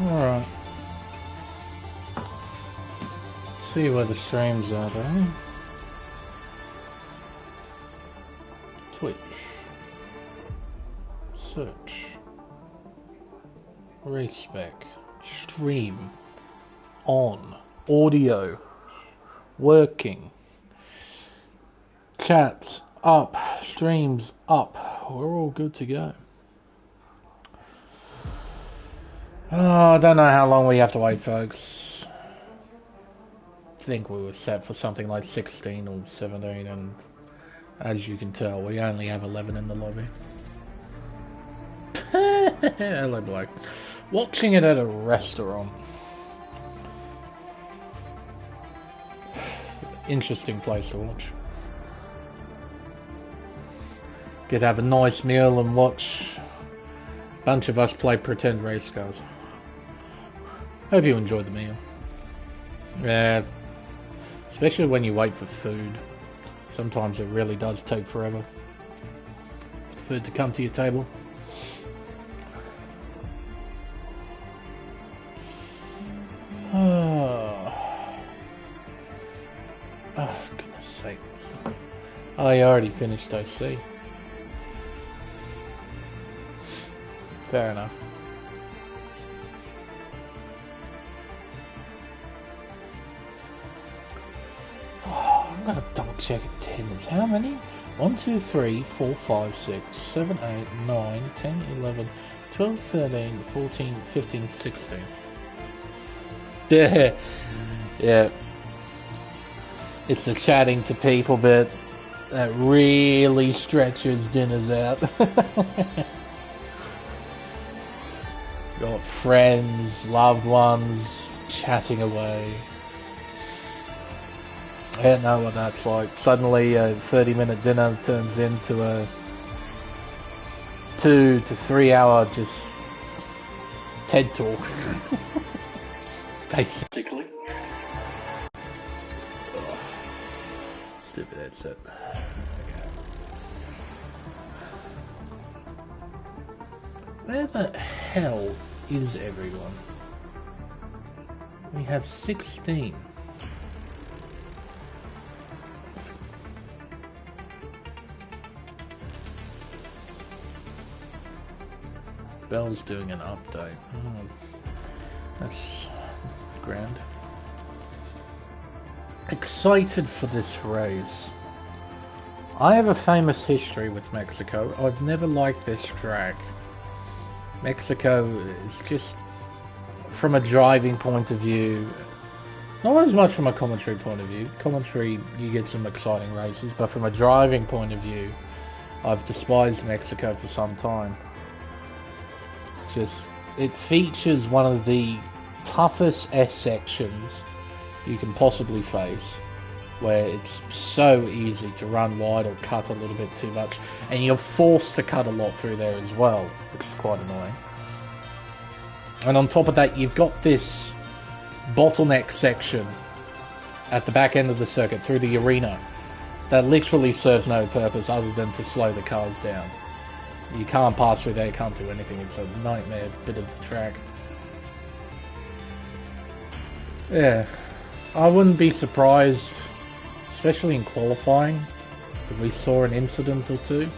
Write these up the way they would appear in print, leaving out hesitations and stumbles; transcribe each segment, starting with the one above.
Alright. See where the streams are though. Twitch. Search. Race Spec. Stream. On. Audio. Working. Chats up. Streams up. We're all good to go. Oh, I don't know how long we have to wait, folks. I think we were set for something like 16 or 17, and as you can tell, we only have 11 in the lobby. Hello, Blake. Watching it at a restaurant. Interesting place to watch. Get to have a nice meal and watch a bunch of us play pretend race cars. Hope you enjoyed the meal. Yeah, especially when you wait for food. Sometimes it really does take forever for the food to come to your table. Oh, for goodness sake. Oh, you already finished OC. Fair enough. I'm gonna double check attendance. How many? 1, 2, 3, 4, 5, 6, 7, 8, 9, 10, 11, 12, 13, 14, 15, 16. Yeah. Yeah. It's the chatting to people bit that really stretches dinners out. Got friends, loved ones, chatting away. I don't know what that's like. Suddenly a 30-minute dinner turns into a 2 to 3 hour just TED talk. Basically. Oh, stupid headset. Where the hell is everyone? We have 16. Bell's doing an update. Oh, that's grand. Excited for this race. I have a famous history with Mexico. I've never liked this track. Mexico is just, from a driving point of view, not as much from a commentary point of view. Commentary, you get some exciting races, but from a driving point of view, I've despised Mexico for some time. Just, it features one of the toughest S sections you can possibly face, where it's so easy to run wide or cut a little bit too much, and you're forced to cut a lot through there as well, which is quite annoying. And on top of that, you've got this bottleneck section at the back end of the circuit through the arena that literally serves no purpose other than to slow the cars down. You can't pass through there, you can't do anything. It's a nightmare bit of the track. Yeah, I wouldn't be surprised, especially in qualifying, if we saw an incident or two.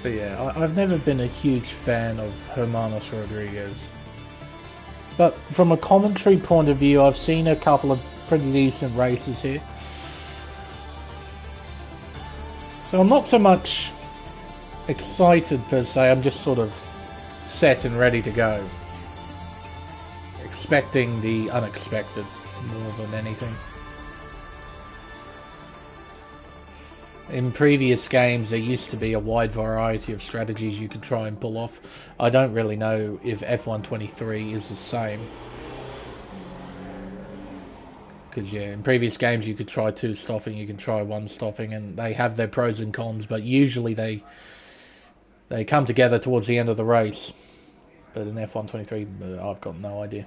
But yeah, I've never been a huge fan of Hermanos Rodríguez. But from a commentary point of view, I've seen a couple of pretty decent races here. So I'm not so much excited per se, I'm just sort of set and ready to go. Expecting the unexpected more than anything. In previous games there used to be a wide variety of strategies you could try and pull off. I don't really know if F123 is the same. Because yeah, in previous games you could try 2 stopping, you can try 1 stopping, and they have their pros and cons, but usually they come together towards the end of the race. But in F123, I've got no idea.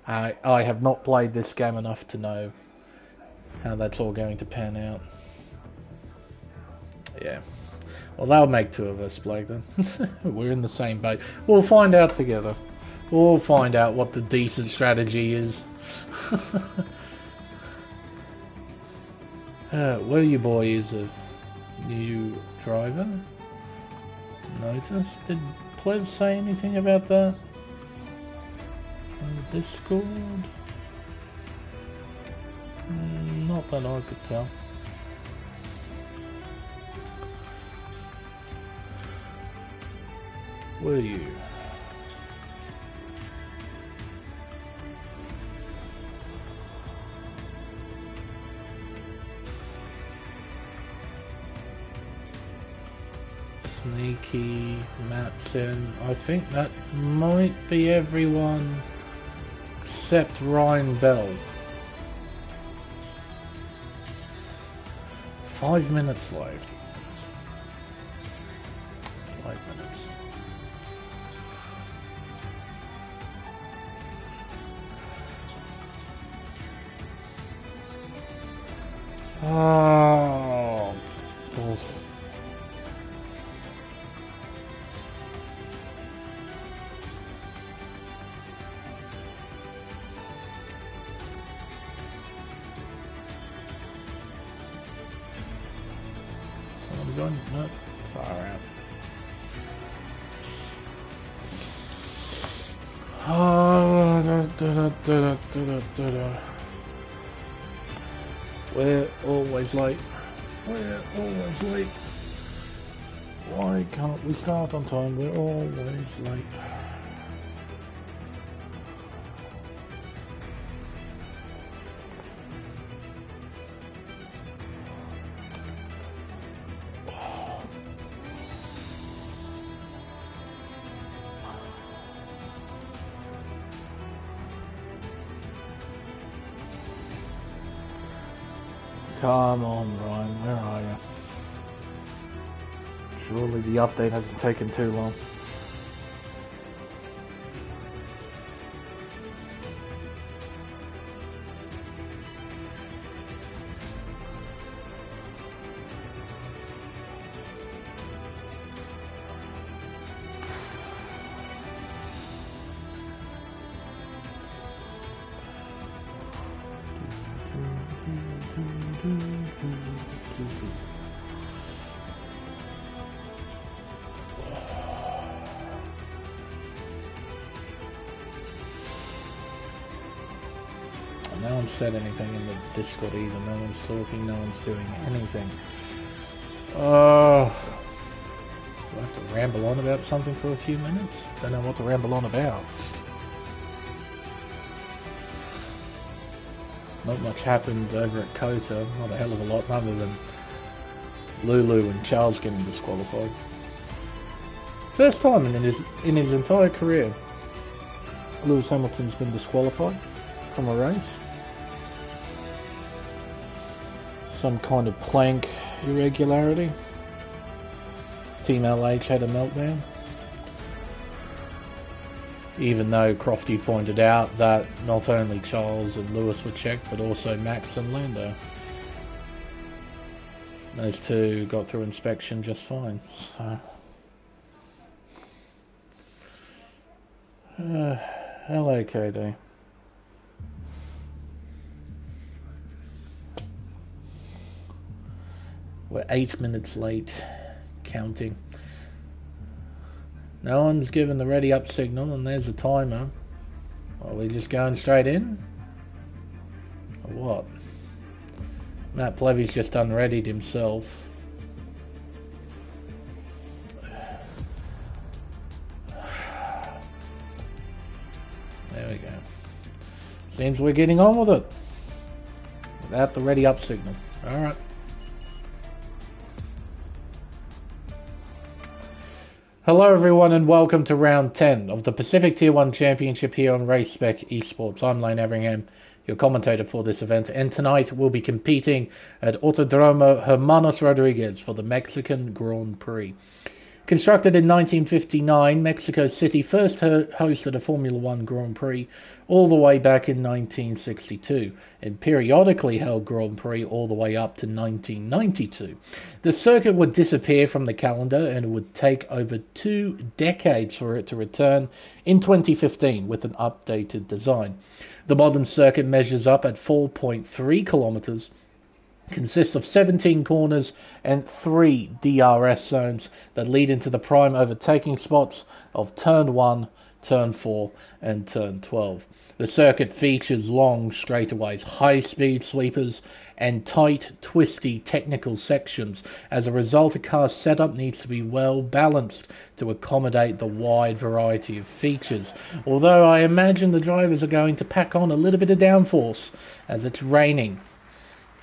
I have not played this game enough to know how that's all going to pan out. Yeah. Well, that'll make two of us, Blake, then. We're in the same boat. We'll find out together. We'll find out what the decent strategy is. Where you boy is a new driver? Notice? Did Plev say anything about that? On Discord? Not that I could tell. Were you? Sneaky, Matson. I think that might be everyone except Ryan Bell. 5 minutes left. 5 minutes. Oh. Oof. I'm going not far out. We're always late. We're always late. Why can't we start on time? We're always late. Come on, Ryan, where are you? Surely the update hasn't taken too long. No one said anything in the Discord either. No one's talking, no one's doing anything. Do I have to ramble on about something for a few minutes? Don't know what to ramble on about. Not much happened over at Kota. Not a hell of a lot other than Lulu and Charles getting disqualified. First time in his entire career, Lewis Hamilton's been disqualified from a race. Some kind of plank irregularity. Team LH had a meltdown. Even though Crofty pointed out that not only Charles and Lewis were checked, but also Max and Lando. Those two got through inspection just fine. So, hello, KD. We're 8 minutes late, counting. No one's given the ready up signal, and there's a timer. Are we just going straight in? Or what? Matt Plevy's just unreadied himself. There we go. Seems we're getting on with it. Without the ready up signal. Alright. Hello everyone and welcome to round 10 of the Pacific Tier 1 Championship here on Race Spec Esports. I'm Lane Everingham, your commentator for this event, and tonight we'll be competing at Autódromo Hermanos Rodríguez for the Mexican Grand Prix. Constructed in 1959, Mexico City first hosted a Formula One Grand Prix all the way back in 1962, and periodically held Grand Prix all the way up to 1992. The circuit would disappear from the calendar, and it would take over 2 decades for it to return in 2015 with an updated design. The modern circuit measures up at 4.3 kilometers, consists of 17 corners and 3 DRS zones that lead into the prime overtaking spots of Turn 1, Turn 4 and Turn 12. The circuit features long straightaways, high-speed sweepers and tight, twisty technical sections. As a result, a car's setup needs to be well balanced to accommodate the wide variety of features. Although I imagine the drivers are going to pack on a little bit of downforce as it's raining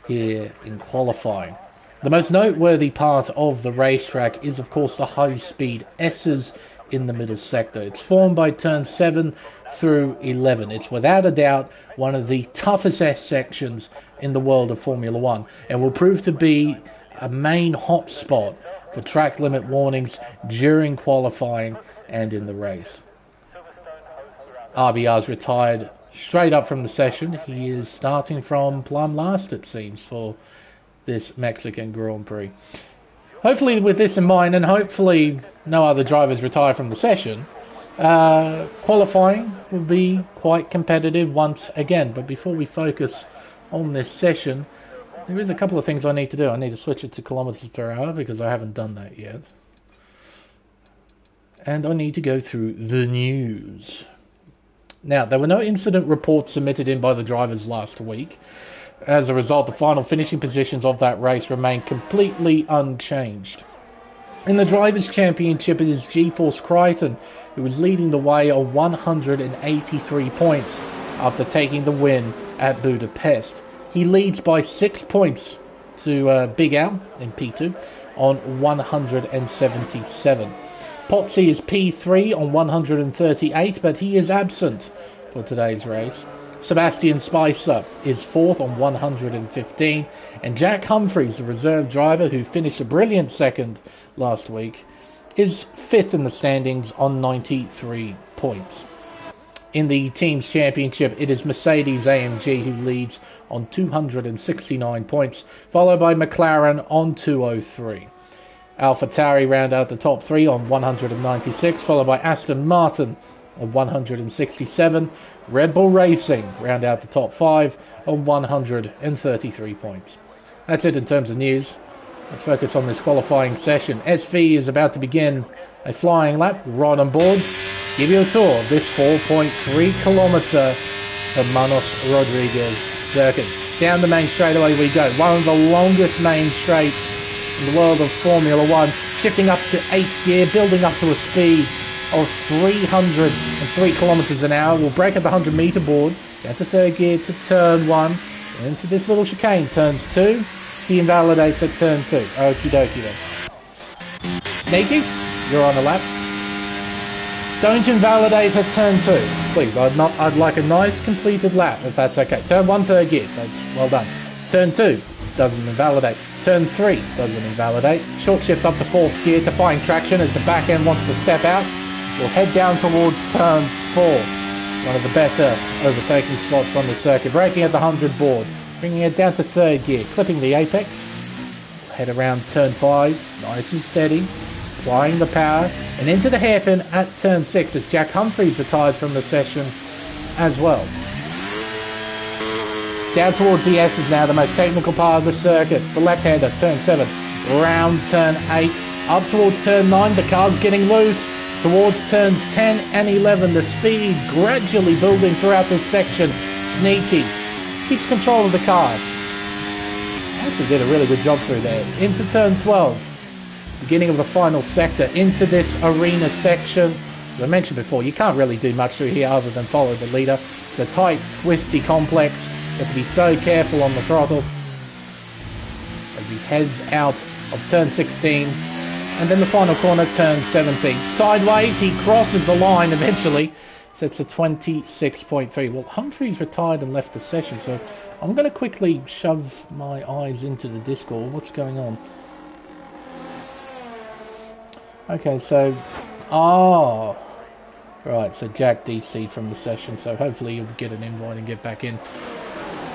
here in qualifying. The most noteworthy part of the racetrack is, of course, the high-speed S's in the middle sector. It's formed by turns 7 through 11. It's without a doubt one of the toughest S sections in the world of Formula One, and will prove to be a main hotspot for track limit warnings during qualifying and in the race. RBR's retired straight up from the session. He is starting from plumb last, it seems, for this Mexican Grand Prix. Hopefully with this in mind, and hopefully no other drivers retire from the session, qualifying will be quite competitive once again. But before we focus on this session, there is a couple of things I need to do. I need to switch it to kilometers per hour because I haven't done that yet. And I need to go through the news. Now, there were no incident reports submitted in by the drivers last week. As a result, the final finishing positions of that race remain completely unchanged. In the Drivers' Championship, it is G-Force Crichton who is leading the way on 183 points after taking the win at Budapest. He leads by 6 points to Big Al in P2 on 177. Potsy is P3 on 138, but he is absent for today's race. Sebastian Spicer is 4th on 115, and Jack Humphreys, the reserve driver who finished a brilliant second last week, is 5th in the standings on 93 points. In the Teams Championship, it is Mercedes-AMG who leads on 269 points, followed by McLaren on 203. AlphaTauri round out the top 3 on 196, followed by Aston Martin on 167. Red Bull Racing round out the top 5 on 133 points. That's it in terms of news. Let's focus on this qualifying session. SV is about to begin a flying lap right on board. Give you a tour of this 4.3 kilometer Hermanos Rodríguez circuit. Down the main straightaway we go. One of the longest main straights in the world of Formula One, shifting up to 8th gear, building up to a speed of 303 kilometers an hour. We'll brake at the 100-meter board, down to 3rd gear to turn 1, into this little chicane, turns 2. He invalidates at turn 2. Okie dokie then. Sneaky, you're on a lap. Don't invalidate at turn 2, please. I'd like a nice completed lap, if that's okay. Turn 1, 3rd gear, that's well done. Turn 2, doesn't invalidate. Turn 3 doesn't invalidate. Short shifts up to 4th gear to find traction as the back end wants to step out. We'll head down towards turn 4, one of the better overtaking spots on the circuit. Braking at the 100 board, bringing it down to 3rd gear, clipping the apex. We'll head around turn 5, nice and steady, applying the power, and into the hairpin at turn 6 as Jack Humphreys retires from the session as well. Down towards the S's now, the most technical part of the circuit. The left-hander, turn 7. Round turn 8. Up towards turn 9, the car's getting loose. Towards turns 10 and 11, the speed gradually building throughout this section. Sneaky. Keeps control of the car. Actually did a really good job through there. Into turn 12. Beginning of the final sector. Into this arena section. As I mentioned before, you can't really do much through here other than follow the leader. It's a tight, twisty complex. You have to be so careful on the throttle as he heads out of turn 16, and then the final corner, turn 17. Sideways, he crosses the line eventually, sets a 26.3. Well, Humphreys retired and left the session, so I'm going to quickly shove my eyes into the Discord. What's going on? Okay, so... Oh! Right, so Jack DC'd from the session, so hopefully you'll get an invite and get back in.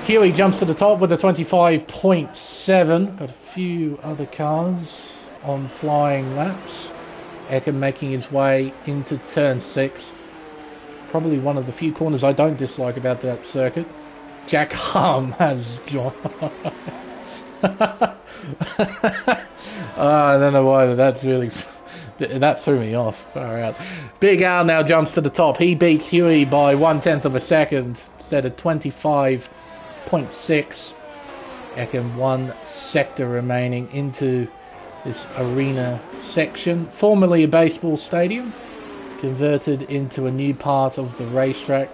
Huey jumps to the top with a 25.7. Got a few other cars on flying laps. Eckham making his way into turn 6. Probably one of the few corners I don't dislike about that circuit. Jack Hum has joined. I don't know why, but that's really... That threw me off. Far out. Big Al now jumps to the top. He beats Huey by 1/10 of a second. Instead of 25.6. Eckham 1 sector remaining into this arena section. Formerly a baseball stadium. Converted into a new part of the racetrack.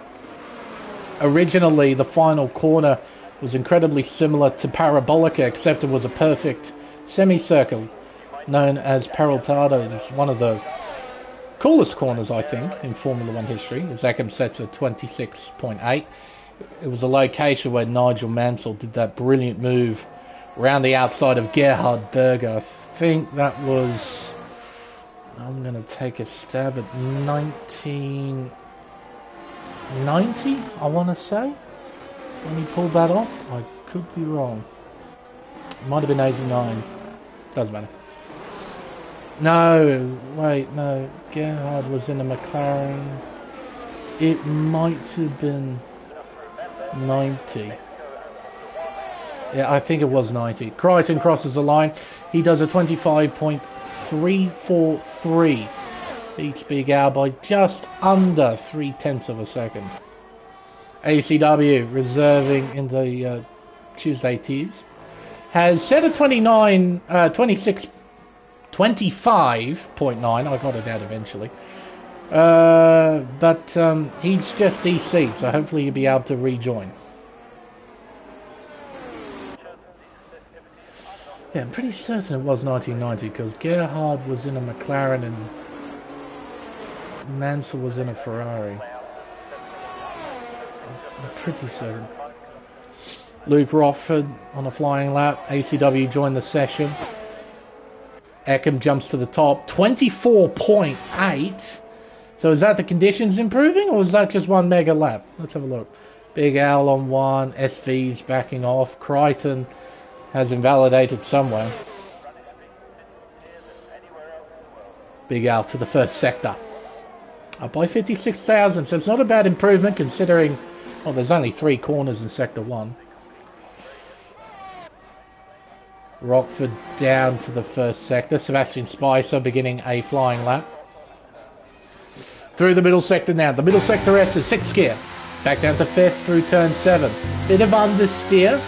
Originally, the final corner was incredibly similar to Parabolica, except it was a perfect semicircle known as Peraltado. It was one of the coolest corners, I think, in Formula 1 history. As Eckham sets a 26.8. It was a location where Nigel Mansell did that brilliant move around the outside of Gerhard Berger. I think that was... I'm going to take a stab at 1990, I want to say, when he pulled that off. I could be wrong. It might have been 89. Doesn't matter. No, wait, no. Gerhard was in a McLaren. It might have been 90. Yeah, I think it was 90. Crichton crosses the line. He does a 25.343. Beats Big Al by just under 0.3 of a second. ACW reserving in the Tuesday tiers has set a 25.9. I got it out eventually. But he's just DC'd, so hopefully you'll be able to rejoin. Yeah, I'm pretty certain it was 1990 because Gerhard was in a McLaren and Mansell was in a Ferrari. I'm pretty certain. Luke Rockford on a flying lap. ACW joined the session. Eckham jumps to the top. 24.8. So is that the conditions improving, or is that just one mega lap? Let's have a look. Big Al on 1. SV's backing off. Crichton has invalidated somewhere. Big Al to the first sector. Up by 56,000, so it's not a bad improvement considering, well, there's only 3 corners in Sector 1. Rockford down to the first sector. Sebastian Spicer beginning a flying lap. Through the middle sector now. The middle sector S is 6th gear. Back down to 5th through turn 7. Bit of understeer.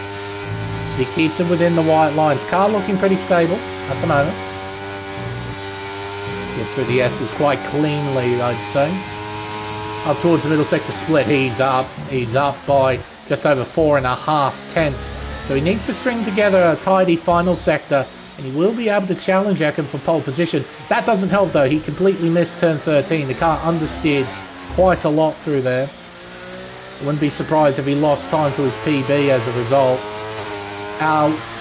He keeps it within the white lines. Car looking pretty stable at the moment. Gets through the S's quite cleanly, I'd say. Up towards the middle sector split. He's up. He's up by just over 4.5 tenths. So he needs to string together a tidy final sector, and he will be able to challenge Eckham for pole position. That doesn't help though. He completely missed turn 13. The car understeered quite a lot through there. I wouldn't be surprised if he lost time to his PB as a result.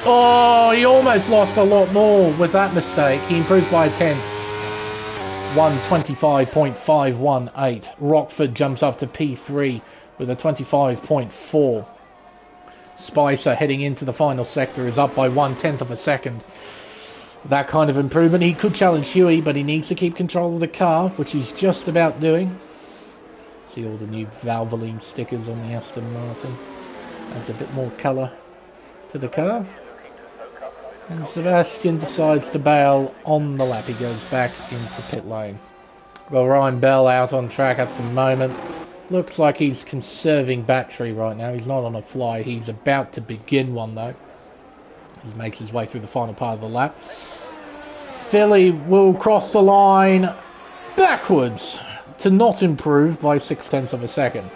Oh, he almost lost a lot more with that mistake. He improves by a tenth. 125.518. Rockford jumps up to P3 with a 25.4. Spicer heading into the final sector is up by 1/10 of a second. That kind of improvement. He could challenge Huey, but he needs to keep control of the car, which he's just about doing. See all the new Valvoline stickers on the Aston Martin. Adds a bit more colour to the car. And Sebastian decides to bail on the lap. He goes back into pit lane. Well, Ryan Bell out on track at the moment. Looks like he's conserving battery right now. He's not on a fly. He's about to begin one though. He makes his way through the final part of the lap. Philly will cross the line backwards to not improve by 0.6 of a second.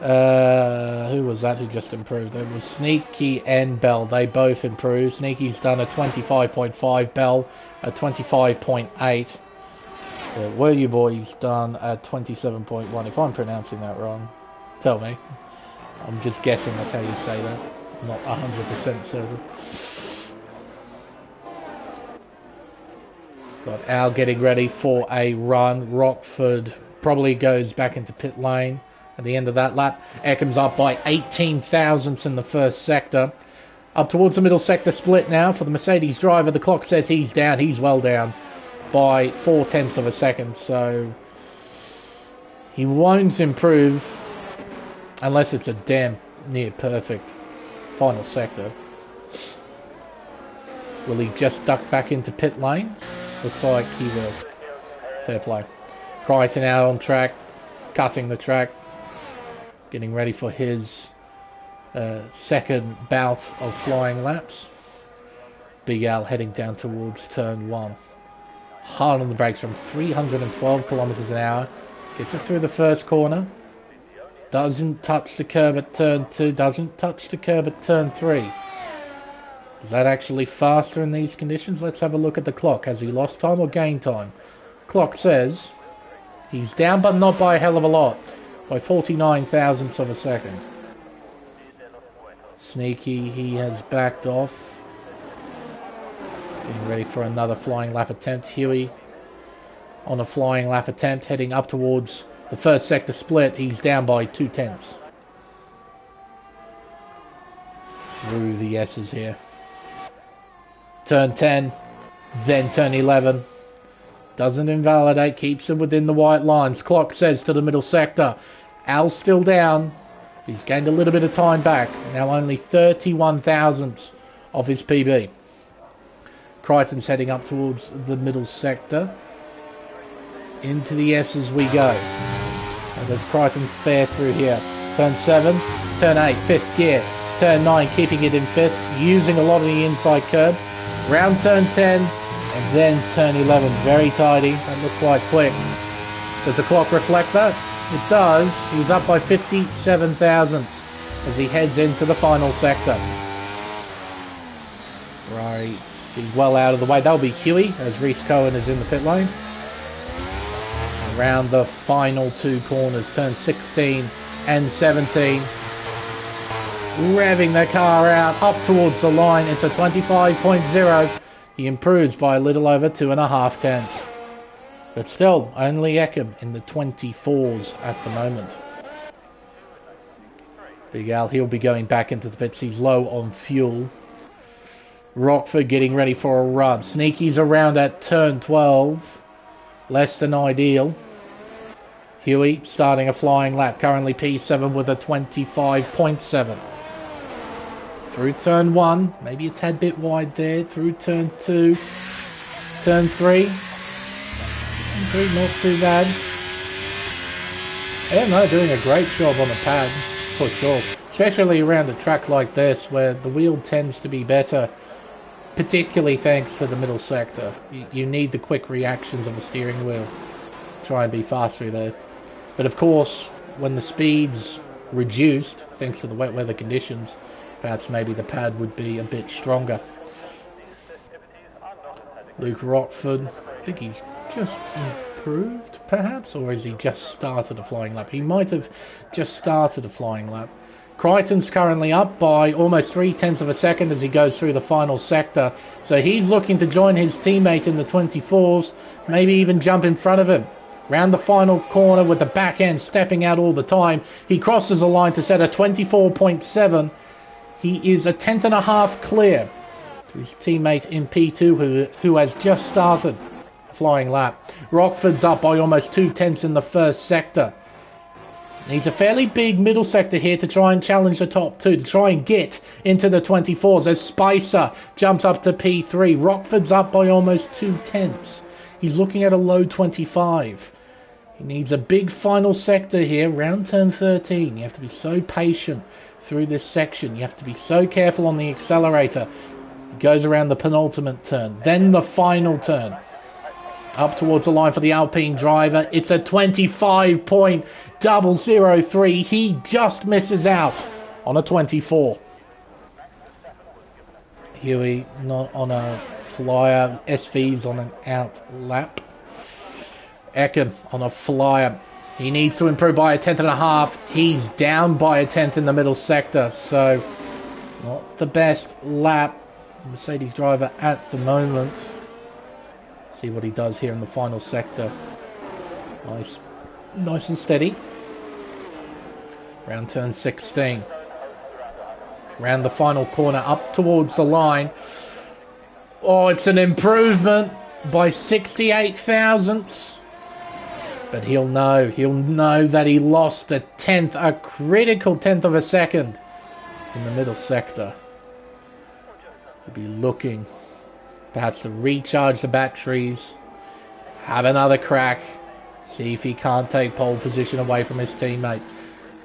Who was that who just improved? It was Sneaky and Bell. They both improved. Sneaky's done a 25.5. Bell a 25.8. Were you boys done at 27.1? If I'm pronouncing that wrong, tell me. I'm just guessing that's how you say that. I'm not 100% certain. Got Al getting ready for a run. Rockford probably goes back into pit lane at the end of that lap. Eckham's up by 18 thousandths in the first sector. Up towards the middle sector split now for the Mercedes driver. The clock says he's down. He's well down by 0.4 of a second. So he won't improve unless it's a damn near perfect final sector. Will he just duck back into pit lane? Looks like he will. Fair play. Crichton out on track, cutting the track, getting ready for his second bout of flying laps. Big Al heading down towards turn 1. Hard on the brakes from 312 kilometers an hour. Gets it through the first corner. Doesn't touch the curb at turn 2. Doesn't touch the curb at turn 3. Is that actually faster in these conditions? Let's have a look at the clock. Has he lost time or gained time? Clock says he's down, but not by a hell of a lot. By 49 thousandths of a second. Sneaky, he has backed off. Getting ready for another flying lap attempt. Huey on a flying lap attempt, heading up towards the first sector split. He's down by 0.2. Through the S's here. Turn 10, then turn 11. Doesn't invalidate, keeps him within the white lines. Clock says to the middle sector. Al's still down. He's gained a little bit of time back. Now only 31 thousandths of his PB. Crichton's heading up towards the middle sector. Into the S's we go. And does Crichton fare through here? Turn 7, turn 8, 5th gear. Turn 9, keeping it in 5th, using a lot of the inside curb. Round turn 10, and then turn 11. Very tidy. That looked quite quick. Does the clock reflect that? It does. He's up by 57 thousandths as he heads into the final sector. Right. He's well out of the way. That'll be Huey as Reese Cohen is in the pit lane. Around the final 2 corners, turn 16 and 17. Revving the car out up towards the line. It's a 25.0. He improves by a little over 2.5 tenths. But still, only Eckham in the 24s at the moment. Big Al, he'll be going back into the pits. He's low on fuel. Rockford getting ready for a run. Sneaky's around at turn 12. Less than ideal. Huey starting a flying lap. Currently P7 with a 25.7. Through turn 1, maybe a tad bit wide there. Through turn 2, turn 3. Turn 3, not too bad. Yeah, no, doing a great job on the pad, for sure. Especially around a track like this, where the wheel tends to be better, particularly thanks to the middle sector. You need the quick reactions of the steering wheel. Try and be faster there. But of course, when the speed's reduced, thanks to the wet weather conditions, perhaps maybe the pad would be a bit stronger. Luke Rockford, I think he's just improved, perhaps? Or has he just started a flying lap? He might have just started a flying lap. Crichton's currently up by almost 0.3 of a second as he goes through the final sector. So he's looking to join his teammate in the 24s, maybe even jump in front of him. Round the final corner with the back end stepping out all the time. He crosses the line to set a 24.7. He is a 10.5 clear to his teammate in P2 who has just started a flying lap. Rockford's up by almost 0.2 in the first sector. Needs a fairly big middle sector here to try and challenge the top 2, to try and get into the 24s as Spicer jumps up to P3. Rockford's up by almost 0.2. He's looking at a low 25. He needs a big final sector here, round turn 13. You have to be so patient through this section. You have to be so careful on the accelerator. He goes around the penultimate turn, then the final turn. Up towards the line for the Alpine driver. It's a 25.003. He just misses out on a 24. Huey not on a flyer. SV's on an out lap. Eckham on a flyer. He needs to improve by a 10.5. He's down by a 10th in the middle sector. So not the best lap. Mercedes driver at the moment. See what he does here in the final sector. Nice and steady. Round turn 16. Round the final corner, up towards the line. Oh, it's an improvement by 68 thousandths. But he'll know that he lost a critical tenth of a second in the middle sector. He'll be looking perhaps to recharge the batteries, have another crack, see if he can't take pole position away from his teammate.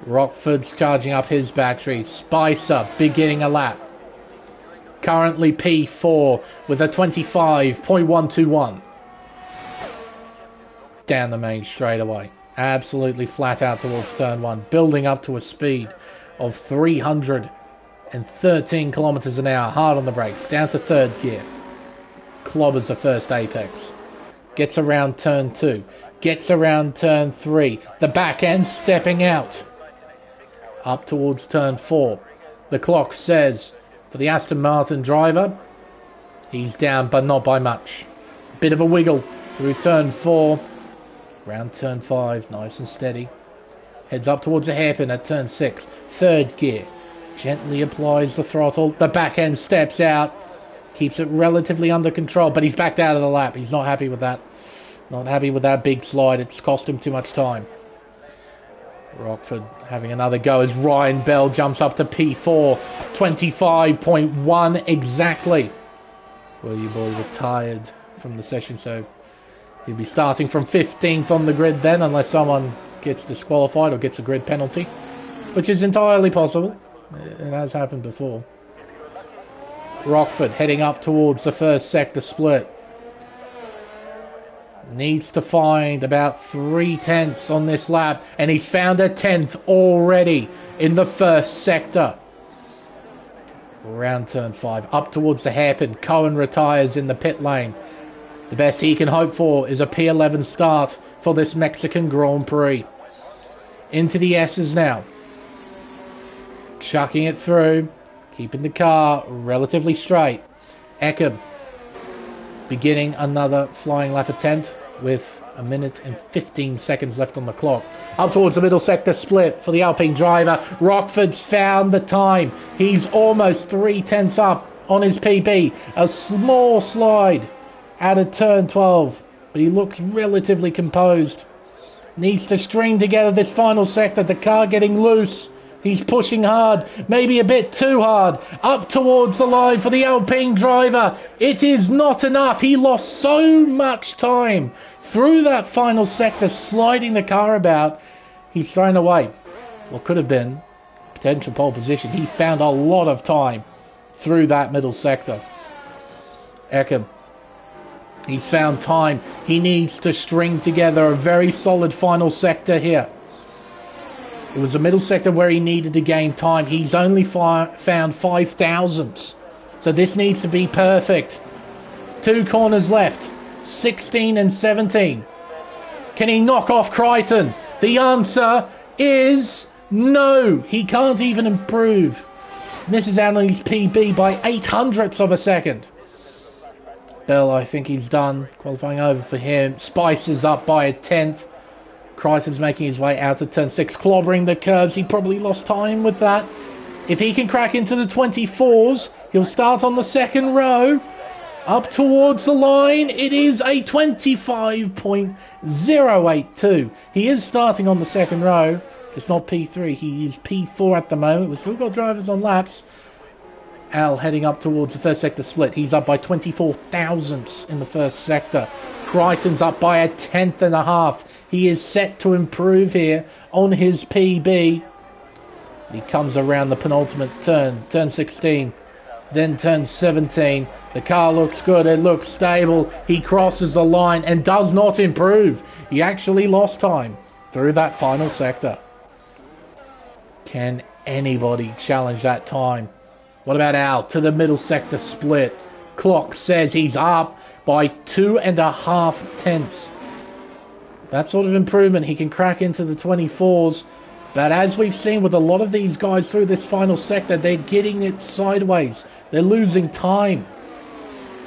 Rockford's charging up his batteries. Spicer beginning a lap. Currently P4 with a 25.121. Down the main straightaway. Absolutely flat out towards turn 1. Building up to a speed of 313 kilometers an hour. Hard on the brakes. Down to third gear. Clobbers the first apex. Gets around turn 2. Gets around turn 3. The back end stepping out. Up towards turn 4. The clock says for the Aston Martin driver, he's down but not by much. Bit of a wiggle through turn 4. Round turn 5, nice and steady. Heads up towards a hairpin at turn 6. Third gear. Gently applies the throttle. The back end steps out. Keeps it relatively under control, but he's backed out of the lap. He's not happy with that. Not happy with that big slide. It's cost him too much time. Rockford having another go as Ryan Bell jumps up to P4. 25.1 exactly. Well, you boy retired from the session, so he'll be starting from 15th on the grid then, unless someone gets disqualified or gets a grid penalty, which is entirely possible. It has happened before. Rockford heading up towards the first sector split. Needs to find about 3/10 on this lap, and he's found a 10th already in the first sector. Round turn 5, up towards the hairpin. Cohen retires in the pit lane. The best he can hope for is a P11 start for this Mexican Grand Prix. Into the S's now. Chucking it through, keeping the car relatively straight. Eckham beginning another flying lap attempt with a minute and 15 seconds left on the clock. Up towards the middle sector split for the Alpine driver. Rockford's found the time. He's almost 3/10 up on his PB. A small slide out of turn 12, but he looks relatively composed. Needs to string together this final sector. The car getting loose. He's pushing hard, maybe a bit too hard. Up towards the line for the Alpine driver. It is not enough. He lost so much time through that final sector, sliding the car about. He's thrown away what could have been potential pole position. He found a lot of time through that middle sector. Eckham. He's found time. He needs to string together a very solid final sector here. It was the middle sector where he needed to gain time. He's only found 5 thousandths. So this needs to be perfect. 2 corners left. 16 and 17. Can he knock off Crichton? The answer is no. He can't even improve. Misses out on his PB by 0.08 of a second. Bell, I think he's done. Qualifying over for him. Spicer's up by a 10th. Crichton's making his way out of turn 6, clobbering the curbs. He probably lost time with that. If he can crack into the 24s, he'll start on the second row. Up towards the line, it is a 25.082. He is starting on the second row. It's not P3, he is P4 at the moment. We've still got drivers on laps. Al heading up towards the first sector split. He's up by 24 thousandths in the first sector. Crichton's up by a 10th and a half. He is set to improve here on his PB. He comes around the penultimate turn, turn 16, then turn 17. The car looks good, it looks stable. He crosses the line and does not improve. He actually lost time through that final sector. Can anybody challenge that time? What about Al to the middle sector split? Clock says he's up by 2.5 tenths. That sort of improvement, he can crack into the 24s. But as we've seen with a lot of these guys through this final sector, they're getting it sideways. They're losing time.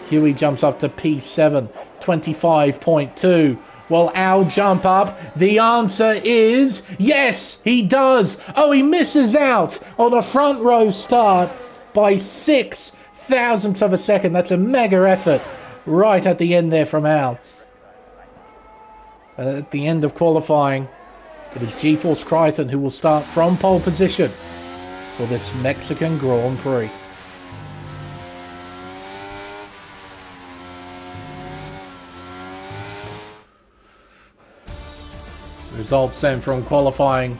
Huey jumps up to P7. 25.2. Will Al jump up? The answer is yes, he does. Oh, he misses out on a front row start by 6 thousandths of a second. That's a mega effort right at the end there from Al. And at the end of qualifying, it is GeForce Crichton who will start from pole position for this Mexican Grand Prix. Results then from qualifying.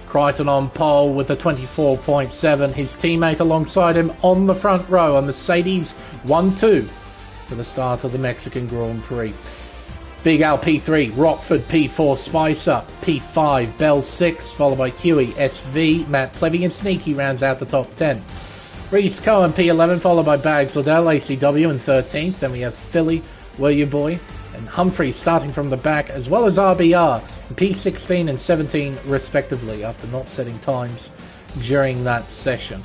Crichton on pole with a 24.7. His teammate alongside him on the front row, a Mercedes 1-2 for the start of the Mexican Grand Prix. Big Al P3, Rockford P4, Spicer P5, Bell 6, followed by Huey, SV, Matt Plevy and Sneaky rounds out the top 10. Reese Cohen P11, followed by Bags Liddell, ACW in 13th. Then we have Philly, Were You Boy, and Humphrey starting from the back, as well as RBR, P16 and 17 respectively, after not setting times during that session.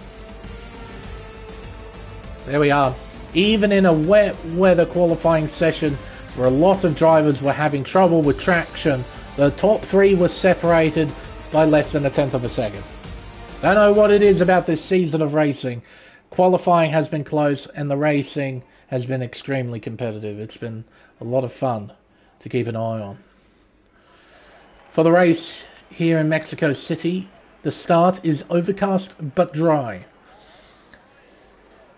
There we are. Even in a wet weather qualifying session where a lot of drivers were having trouble with traction, the top 3 were separated by less than a tenth of a second. Don't know what it is about this season of racing. Qualifying has been close and the racing has been extremely competitive. It's been a lot of fun to keep an eye on. For the race here in Mexico City, the start is overcast but dry.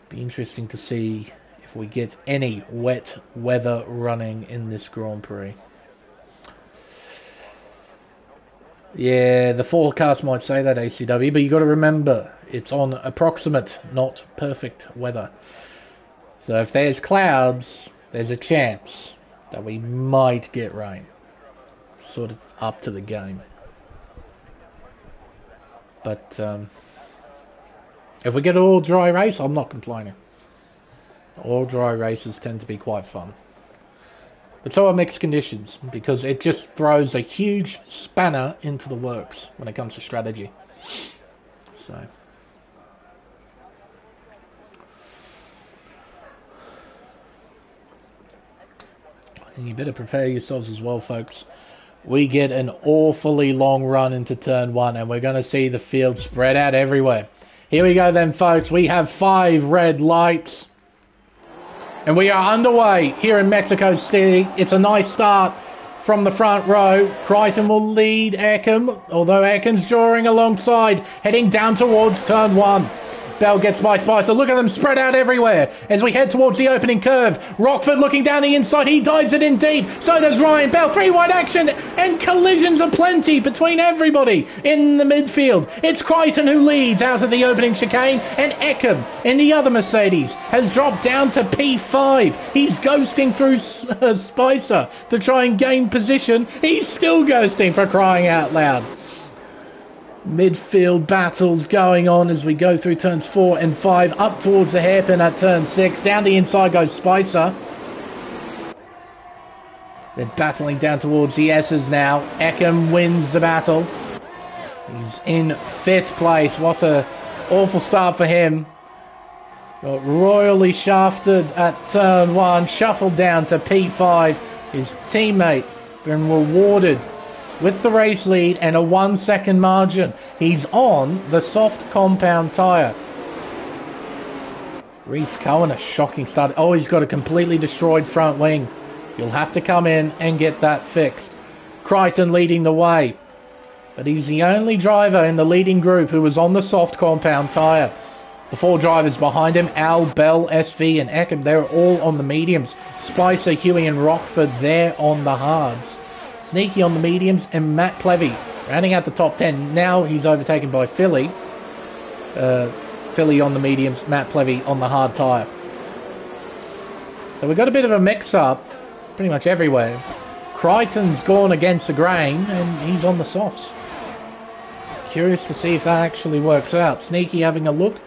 Be interesting to see if we get any wet weather running in this Grand Prix. Yeah, the forecast might say that, ACW, but you got to remember, it's on approximate, not perfect weather. So if there's clouds, there's a chance that we might get rain. Sort of up to the game. But if we get an all dry race, I'm not complaining. All dry races tend to be quite fun. But so are mixed conditions, because it just throws a huge spanner into the works when it comes to strategy. So and you better prepare yourselves as well, folks. We get an awfully long run into turn 1, and we're going to see the field spread out everywhere. Here we go then, folks. We have 5 red lights. And we are underway here in Mexico City. It's a nice start from the front row. Crichton will lead Eckham, although Eckham's drawing alongside, heading down towards turn 1. Bell gets by Spicer. Look at them spread out everywhere as we head towards the opening curve. Rockford looking down the inside. He dives it in deep. So does Ryan Bell. 3 wide action and collisions aplenty between everybody in the midfield. It's Crichton who leads out of the opening chicane, and Eckham in the other Mercedes has dropped down to P5. He's ghosting through Spicer to try and gain position. He's still ghosting, for crying out loud. Midfield battles going on as we go through turns 4 and 5, up towards the hairpin at turn 6. Down the inside goes Spicer. They're battling down towards the S's now. Eckham wins the battle. He's in 5th place. What a awful start for him. Got royally shafted at turn 1, shuffled down to P5. His teammate been rewarded with the race lead and a 1-second margin. He's on the soft compound tyre. Reese Cohen, a shocking start. Oh, he's got a completely destroyed front wing. You'll have to come in and get that fixed. Crichton leading the way. But he's the only driver in the leading group who was on the soft compound tyre. The 4 drivers behind him, Al, Bell, SV and Eckham, they're all on the mediums. Spicer, Huey and Rockford, they're on the hards. Sneaky on the mediums, and Matt Plevy rounding out the top 10. Now he's overtaken by Philly. Philly on the mediums, Matt Plevy on the hard tyre. So we've got a bit of a mix-up pretty much everywhere. Crichton's gone against the grain, and he's on the softs. Curious to see if that actually works out. Sneaky having a look,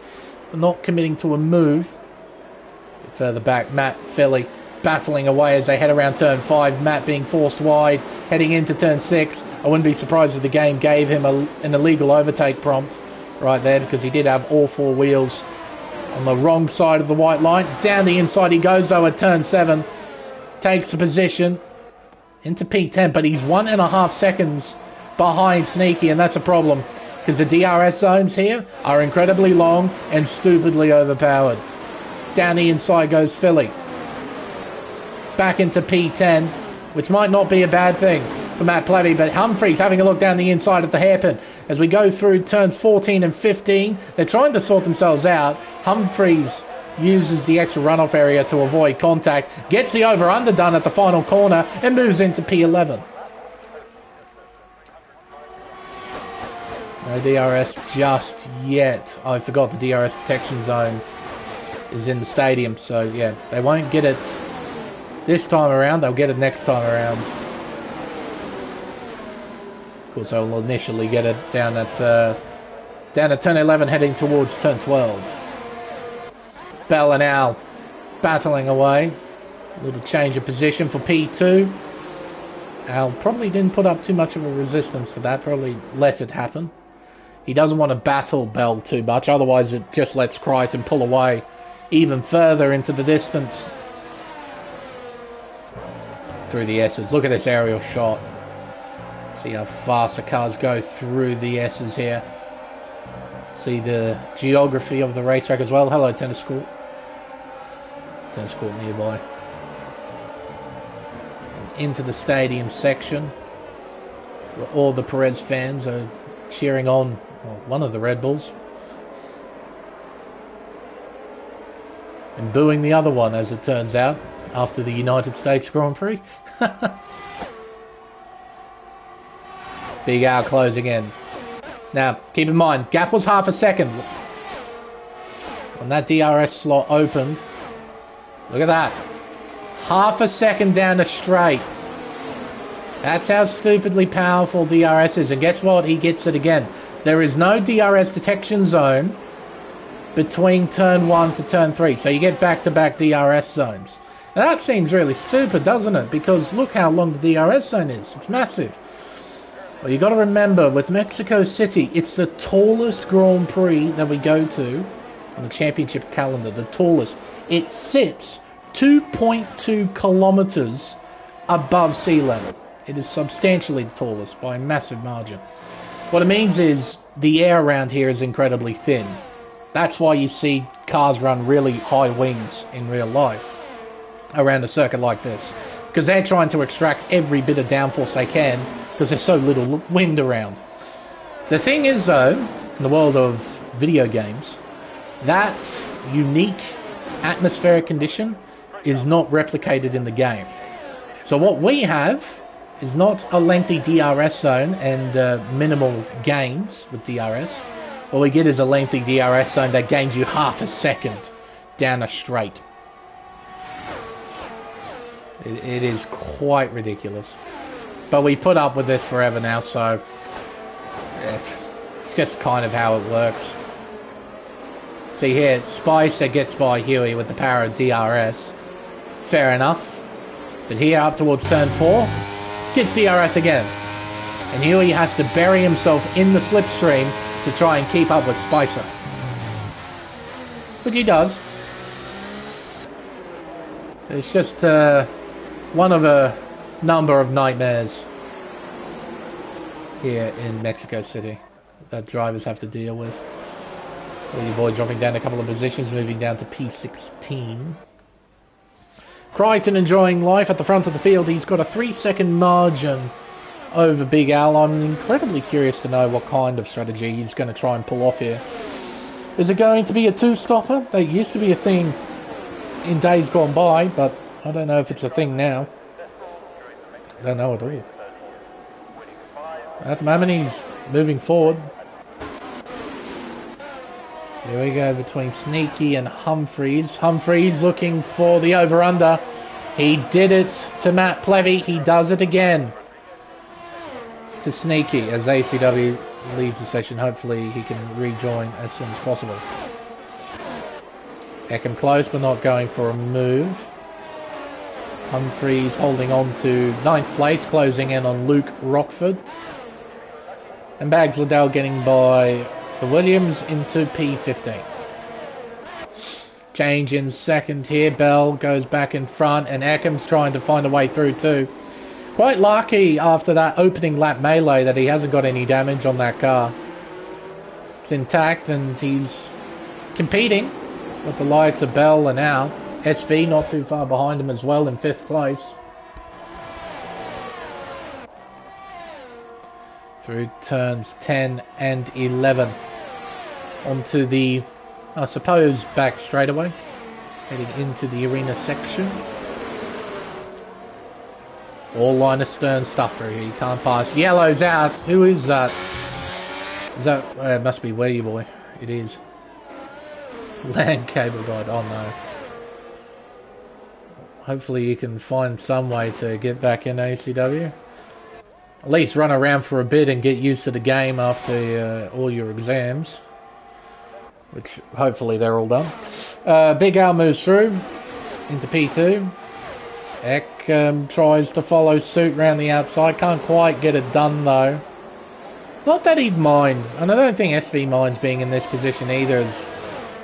but not committing to a move. A bit further back, Matt, Philly battling away as they head around turn 5. Matt being forced wide, heading into turn 6. I wouldn't be surprised if the game gave him an illegal overtake prompt right there, because he did have all 4 wheels on the wrong side of the white line. Down the inside he goes though at turn 7. takes the position into P10, but he's 1.5 seconds behind Sneaky, and that's a problem because the DRS zones here are incredibly long and stupidly overpowered. Down the inside goes Philly. Back into P10, which might not be a bad thing for Matt Plevy, but Humphreys having a look down the inside at the hairpin. As we go through turns 14 and 15, they're trying to sort themselves out. Humphreys uses the extra runoff area to avoid contact, gets the over-under done at the final corner, and moves into P11. No DRS just yet. I forgot the DRS detection zone is in the stadium, so yeah, they won't get it this time around, they'll get it next time around. Of course, they'll initially get it down at turn 11 heading towards turn 12. Bell and Al battling away. A little change of position for P2. Al probably didn't put up too much of a resistance to that, probably let it happen. He doesn't want to battle Bell too much, otherwise it just lets Crichton pull away even further into the distance. Through the S's. Look at this aerial shot. See how fast the cars go through the S's here. See the geography of the racetrack as well. Hello, tennis court. Tennis court nearby. And into the stadium section, where all the Perez fans are cheering on one of the Red Bulls. And booing the other one, as it turns out, after the United States Grand Prix. Big Al closing in. Now, keep in mind, gap was half a second. When that DRS slot opened, look at that. Half a second down the straight. That's how stupidly powerful DRS is. And guess what? He gets it again. There is no DRS detection zone between turn 1 to turn 3. So you get back-to-back DRS zones. Now that seems really stupid, doesn't it? Because look how long the DRS zone is. It's massive. Well, you got to remember, with Mexico City, it's the tallest Grand Prix that we go to on the championship calendar. The tallest. It sits 2.2 kilometers above sea level. It is substantially the tallest by a massive margin. What it means is the air around here is incredibly thin. That's why you see cars run really high wings in real life around a circuit like this. Because they're trying to extract every bit of downforce they can because there's so little wind around. The thing is, though, in the world of video games, that unique atmospheric condition is not replicated in the game. So what we have is not a lengthy DRS zone and minimal gains with DRS. What we get is a lengthy DRS zone that gains you half a second down a straight. It is quite ridiculous. But we put up with this forever now, so it's just kind of how it works. See here, Spicer gets by Huey with the power of DRS. Fair enough. But here up towards turn 4, gets DRS again. And Huey has to bury himself in the slipstream to try and keep up with Spicer. But he does. It's just one of a number of nightmares here in Mexico City that drivers have to deal with. Your boy dropping down a couple of positions, moving down to P16. Crichton enjoying life at the front of the field. He's got a 3-second margin over Big Al. I'm incredibly curious to know what kind of strategy he's going to try and pull off here. Is it going to be a two-stopper? That used to be a thing in days gone by, but I don't know if it's a thing now. I don't know at all. At the moment, he's moving forward. Here we go between Sneaky and Humphreys. Humphreys looking for the over-under. He did it to Matt Plevy. He does it again to Sneaky as ACW leaves the session. Hopefully he can rejoin as soon as possible. Eckham close but not going for a move. Humphreys holding on to 9th place, closing in on Luke Rockford. And Bags Liddell getting by the Williams into P15. change in second here. Bell goes back in front, and Eckham's trying to find a way through too. Quite lucky after that opening lap melee that he hasn't got any damage on that car. It's intact, and he's competing with the likes of Bell and now SV not too far behind him as well in 5th place. Through turns 10 and 11 onto the, I suppose, back straightaway, heading into the arena section. All line of stern stuff through here. You can't pass. Yellow's out. Who is that? Is that? It must be Where You Boy. It is. Land cable died. Oh no. Hopefully you can find some way to get back in ACW. At least run around for a bit and get used to the game after all your exams. Which hopefully they're all done. Big Al moves through into P2. Eck tries to follow suit around the outside. Can't quite get it done though. Not that he'd mind. And I don't think SV minds being in this position either, as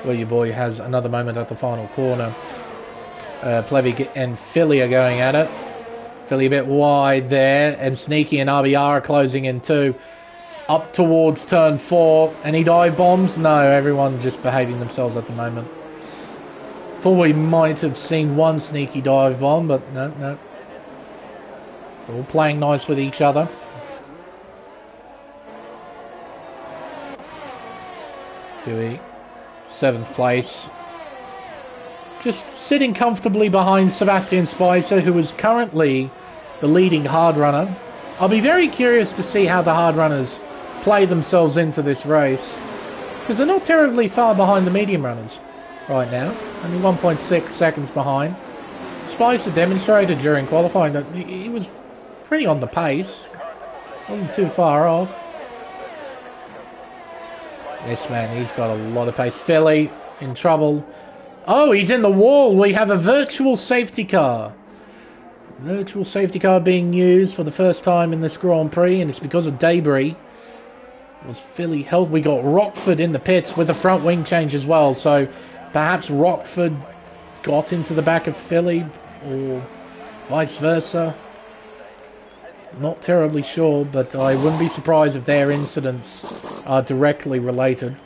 Well Your Boy has another moment at the final corner. Plevy and Philly are going at it. Philly a bit wide there, and Sneaky and RBR are closing in too. Up towards turn 4. Any dive bombs? No, everyone's just behaving themselves at the moment. Thought we might have seen one sneaky dive bomb, but no. They're all playing nice with each other. Huey, 7th place. Just sitting comfortably behind Sebastian Spicer, who is currently the leading hard runner. I'll be very curious to see how the hard runners play themselves into this race, because they're not terribly far behind the medium runners right now. Only 1.6 seconds behind. Spicer demonstrated during qualifying that he was pretty on the pace. Wasn't too far off. Yes, man, he's got a lot of pace. Philly in trouble. Oh, he's in the wall. We have a virtual safety car. Virtual safety car being used for the first time in this Grand Prix, and it's because of debris. Was Philly held? We got Rockford in the pits with the front wing change as well, so perhaps Rockford got into the back of Philly, or vice versa. Not terribly sure, but I wouldn't be surprised if their incidents are directly related.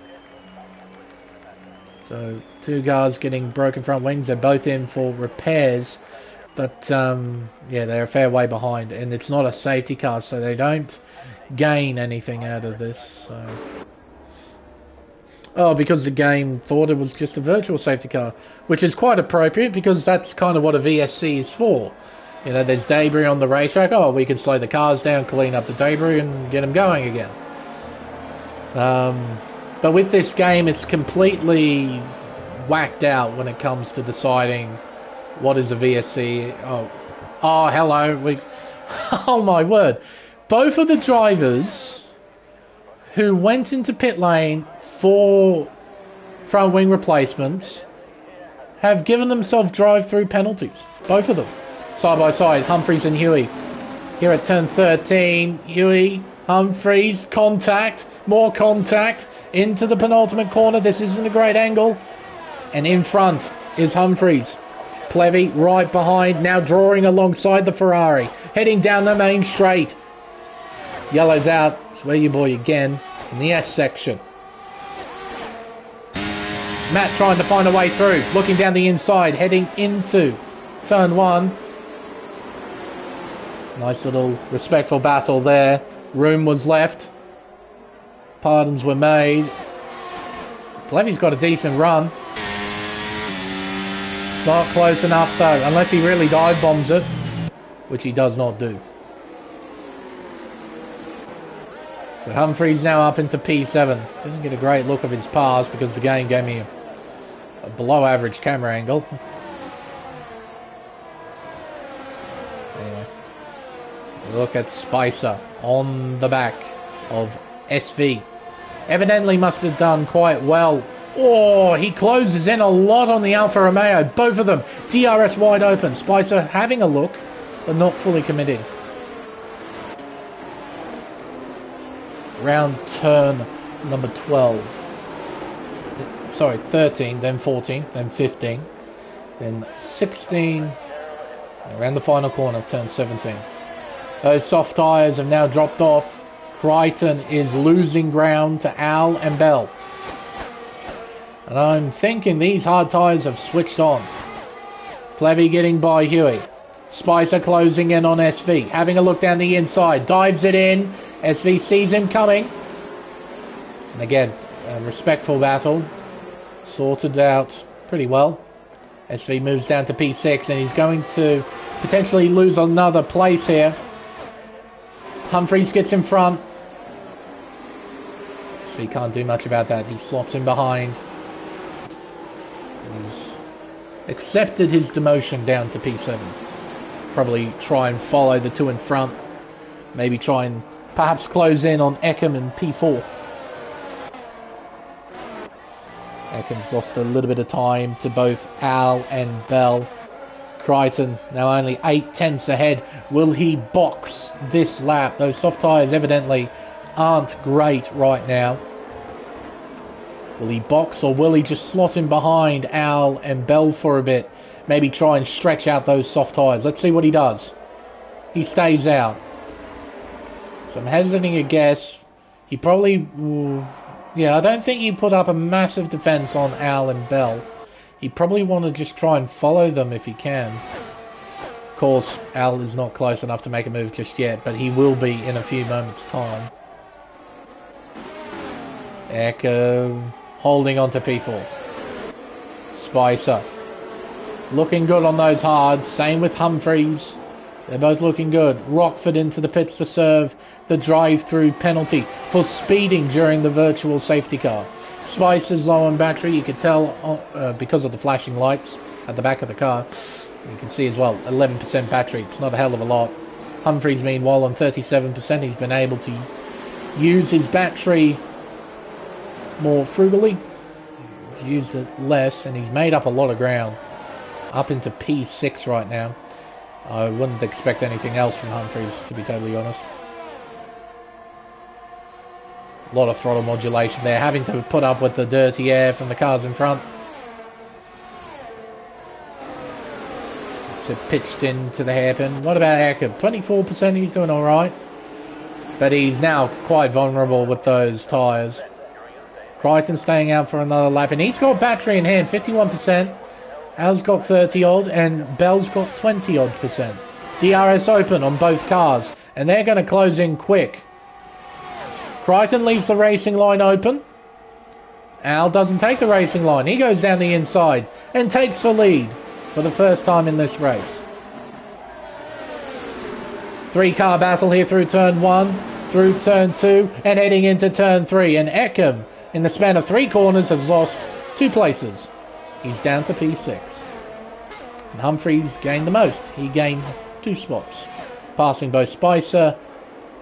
So, 2 cars getting broken front wings. They're both in for repairs. But, yeah, they're a fair way behind. And it's not a safety car, so they don't gain anything out of this. So. Oh, because the game thought it was just a virtual safety car. Which is quite appropriate, because that's kind of what a VSC is for. You know, there's debris on the racetrack. Oh, we can slow the cars down, clean up the debris, and get them going again. But with this game, it's completely whacked out when it comes to deciding what is a VSC. Oh, hello. Oh my word. Both of the drivers who went into pit lane for front wing replacements have given themselves drive-through penalties. Both of them. Side by side, Humphreys and Huey. Here at turn 13, Huey, Humphreys, contact, more contact, into the penultimate corner. This isn't a great angle. And in front is Humphreys. Plevy right behind, now drawing alongside the Ferrari, heading down the main straight. Yellow's out. It's Where Your Boy again in the S section. Matt trying to find a way through, looking down the inside, heading into turn 1. Nice little respectful battle there. Room was left. Pardons were made. Plevy's got a decent run. Not close enough though, unless he really dive bombs it, which he does not do. So Humphreys now up into P7. Didn't get a great look of his pass because the game gave me a below average camera angle. Anyway, look at Spicer on the back of SV. Evidently must have done quite well. Oh, he closes in a lot on the Alfa Romeo. Both of them. DRS wide open. Spicer having a look, but not fully committing. Round turn number 12. sorry, 13, then 14, then 15, then 16, around the final corner, turn 17. Those soft tyres have now dropped off. Crichton is losing ground to Al and Bell. And I'm thinking these hard tyres have switched on. Plevy getting by Huey. Spicer closing in on SV. Having a look down the inside. Dives it in. SV sees him coming. And again, a respectful battle. Sorted out pretty well. SV moves down to P6 and he's going to potentially lose another place here. Humphreys gets in front. SV can't do much about that. He slots in behind. He's accepted his demotion down to P7. Probably try and follow the two in front. Maybe try and perhaps close in on Eckham and P4. Eckham's lost a little bit of time to both Al and Bell. Crichton now only 8/10 ahead. Will he box this lap? Those soft tyres evidently aren't great right now. Will he box or will he just slot in behind Al and Bell for a bit? Maybe try and stretch out those soft tyres. Let's see what he does. He stays out. So I'm hesitating a guess. He probably... yeah, I don't think he put up a massive defence on Al and Bell. He probably want to just try and follow them if he can. Of course, Al is not close enough to make a move just yet, but he will be in a few moments' time. Echo holding on to P4. Spicer looking good on those hards. Same with Humphreys. They're both looking good. Rockford into the pits to serve the drive-through penalty for speeding during the virtual safety car. Spicer's low on battery. You can tell because of the flashing lights at the back of the car. You can see as well, 11% battery. It's not a hell of a lot. Humphreys, meanwhile, on 37%. He's been able to use his battery more frugally. He's used it less, and he's made up a lot of ground. Up into P6 right now. I wouldn't expect anything else from Humphreys, to be totally honest. A lot of throttle modulation there, having to put up with the dirty air from the cars in front. It's pitched into the hairpin. What about Eckham? 24%, he's doing alright. But he's now quite vulnerable with those tyres. Crichton staying out for another lap, and he's got battery in hand, 51%. Al's got 30 odd, and Bell's got 20 odd %. DRS open on both cars, and they're going to close in quick. Crichton leaves the racing line open. Al doesn't take the racing line. He goes down the inside and takes the lead for the first time in this race. 3-car battle here through turn 1, through turn 2, and heading into turn 3. And Eckham, in the span of 3 corners, has lost 2 places. He's down to P6. And Humphreys gained the most. He gained 2 spots, passing both Spicer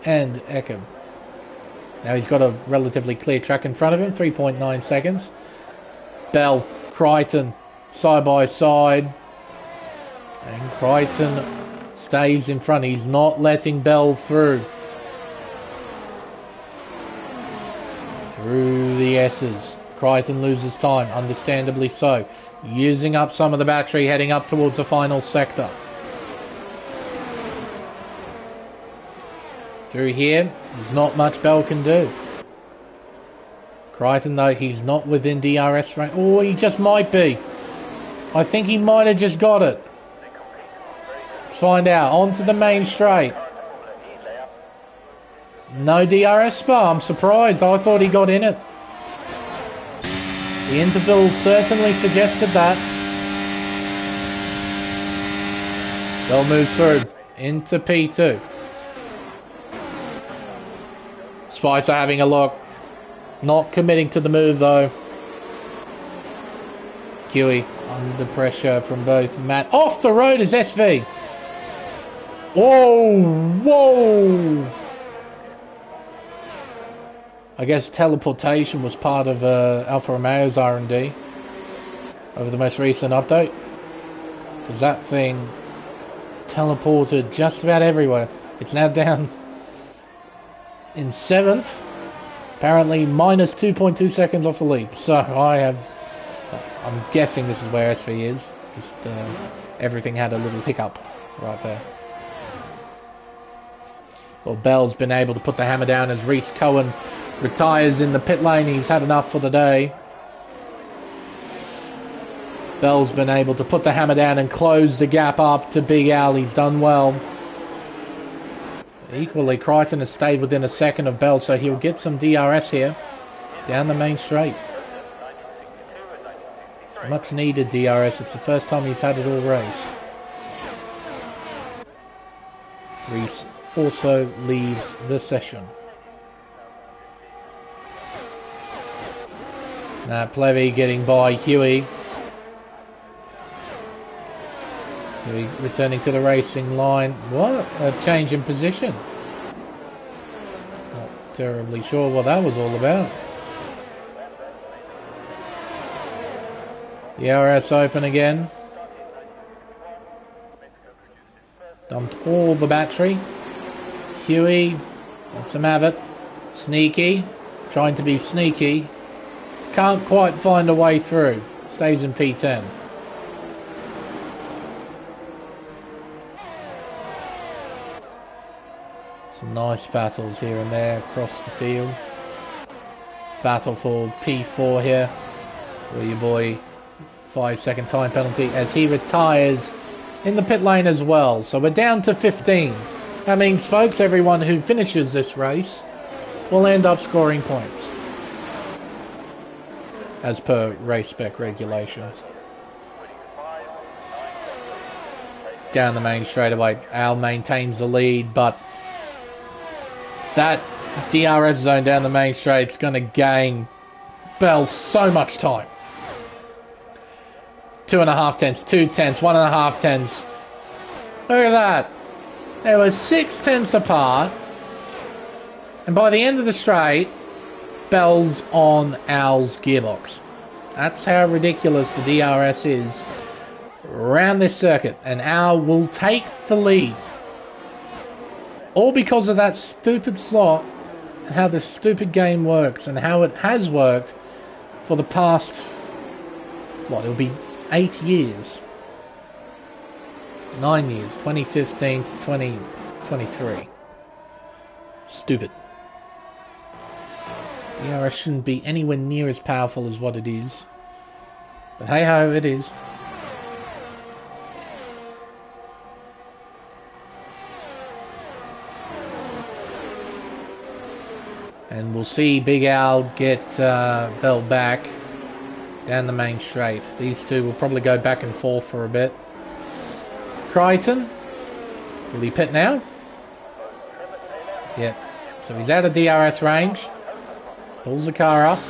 and Eckham. Now he's got a relatively clear track in front of him, 3.9 seconds. Bell, Crichton, side by side. And Crichton stays in front. He's not letting Bell through. Through the S's. Crichton loses time, understandably so. Using up some of the battery, heading up towards the final sector. Through here, there's not much Bell can do. Crichton, though, he's not within DRS range. Oh, he just might be. I think he might have just got it. Let's find out. On to the main straight. No DRS spot. I'm surprised. I thought he got in it. The interval certainly suggested that. Bell moves through into P2. Spicer having a look. Not committing to the move though. Huey under pressure from both Matt. Off the road is SV. Whoa! Whoa! I guess teleportation was part of Alfa Romeo's R&D over the most recent update. Because that thing teleported just about everywhere. It's now down in 7th. Apparently minus 2.2 seconds off the lead. So I have I'm guessing this is where SV is. Just everything had a little hiccup right there. Well, Bell's been able to put the hammer down as Reese Cohen retires in the pit lane. He's had enough for the day. Bell's been able to put the hammer down and close the gap up to Big Al. He's done well. Equally, Crichton has stayed within a second of Bell, so he'll get some DRS here down the main straight. Much needed DRS. It's the first time he's had it all race. Reese also leaves the session. Now Plevy getting by Huey. Huey returning to the racing line. What? A change in position. Not terribly sure what that was all about. The RS open again. Dumped all the battery. Huey lets him have it. Sneaky. Trying to be sneaky. Can't quite find a way through. Stays in P10. Some nice battles here and there across the field. Battle for P4 here. Where your boy 5-second time penalty as he retires in the pit lane as well. So we're down to 15. That means, folks, everyone who finishes this race will end up scoring points as per race spec regulations. Down the main straightaway, Al maintains the lead, but that DRS zone down the main straight is going to gain Bell so much time. 2.5 tenths, 2 tenths, 1.5 tenths. Look at that. They were 6 tenths apart. And by the end of the straight, Bell's on Al's gearbox. That's how ridiculous the DRS is around this circuit. And Al will take the lead. All because of that stupid slot and how this stupid game works and how it has worked for the past, what, it'll be 8 years. 9 years, 2015 to 2023. Stupid. DRS shouldn't be anywhere near as powerful as what it is. But hey ho, it is. And we'll see Big Al get Bell back down the main straight. These two will probably go back and forth for a bit. Crichton, will he pit now? Yep. So he's out of DRS range. Pulls the car up.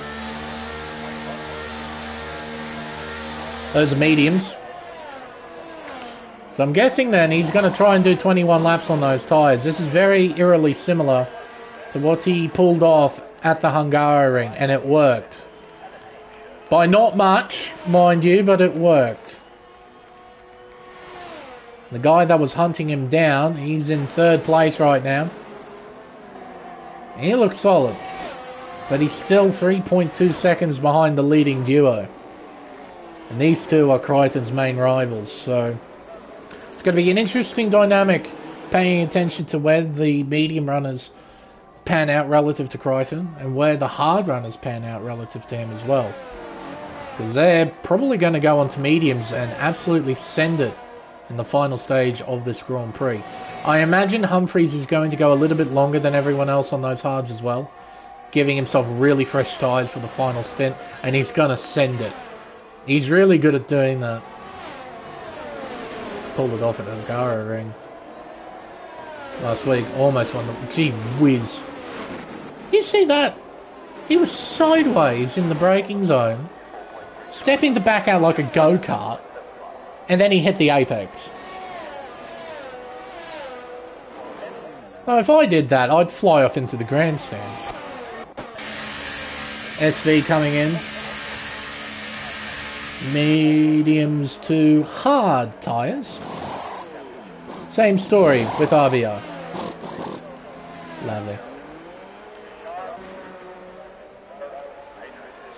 Those are mediums. So I'm guessing then he's going to try and do 21 laps on those tyres. This is very eerily similar to what he pulled off at the Hungaroring, and it worked. By not much, mind you, but it worked. The guy that was hunting him down, he's in 3rd place right now. He looks solid. But he's still 3.2 seconds behind the leading duo. And these two are Crichton's main rivals, so it's going to be an interesting dynamic, paying attention to where the medium runners pan out relative to Crichton and where the hard runners pan out relative to him as well. Because they're probably going to go onto mediums and absolutely send it in the final stage of this Grand Prix. I imagine Humphries is going to go a little bit longer than everyone else on those hards as well, giving himself really fresh tyres for the final stint, and he's going to send it. He's really good at doing that. Pulled it off at the Hungaroring last week, almost won the... Gee whiz. You see that? He was sideways in the braking zone, stepping the back out like a go-kart, and then he hit the apex. Now, if I did that, I'd fly off into the grandstand. SV coming in. Mediums to hard tyres. Same story with RBR. Lovely.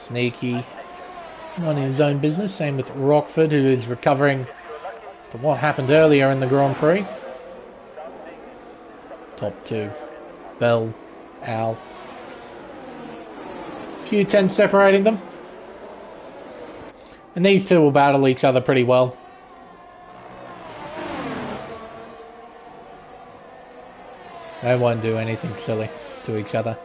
Sneaky. Minding his own business. Same with Rockford, who is recovering to what happened earlier in the Grand Prix. Top two. Bell, Al. Few tenths separating them. And these two will battle each other pretty well. They won't do anything silly to each other.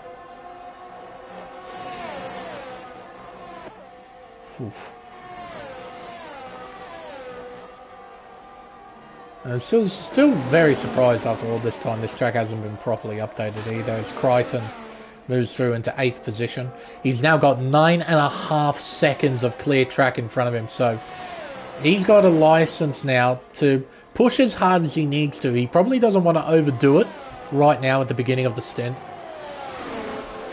Oof. I'm still very surprised after all this time this track hasn't been properly updated either, as Crichton moves through into 8th position. He's now got 9.5 seconds of clear track in front of him, so he's got a license now to push as hard as he needs to. He probably doesn't want to overdo it right now at the beginning of the stint.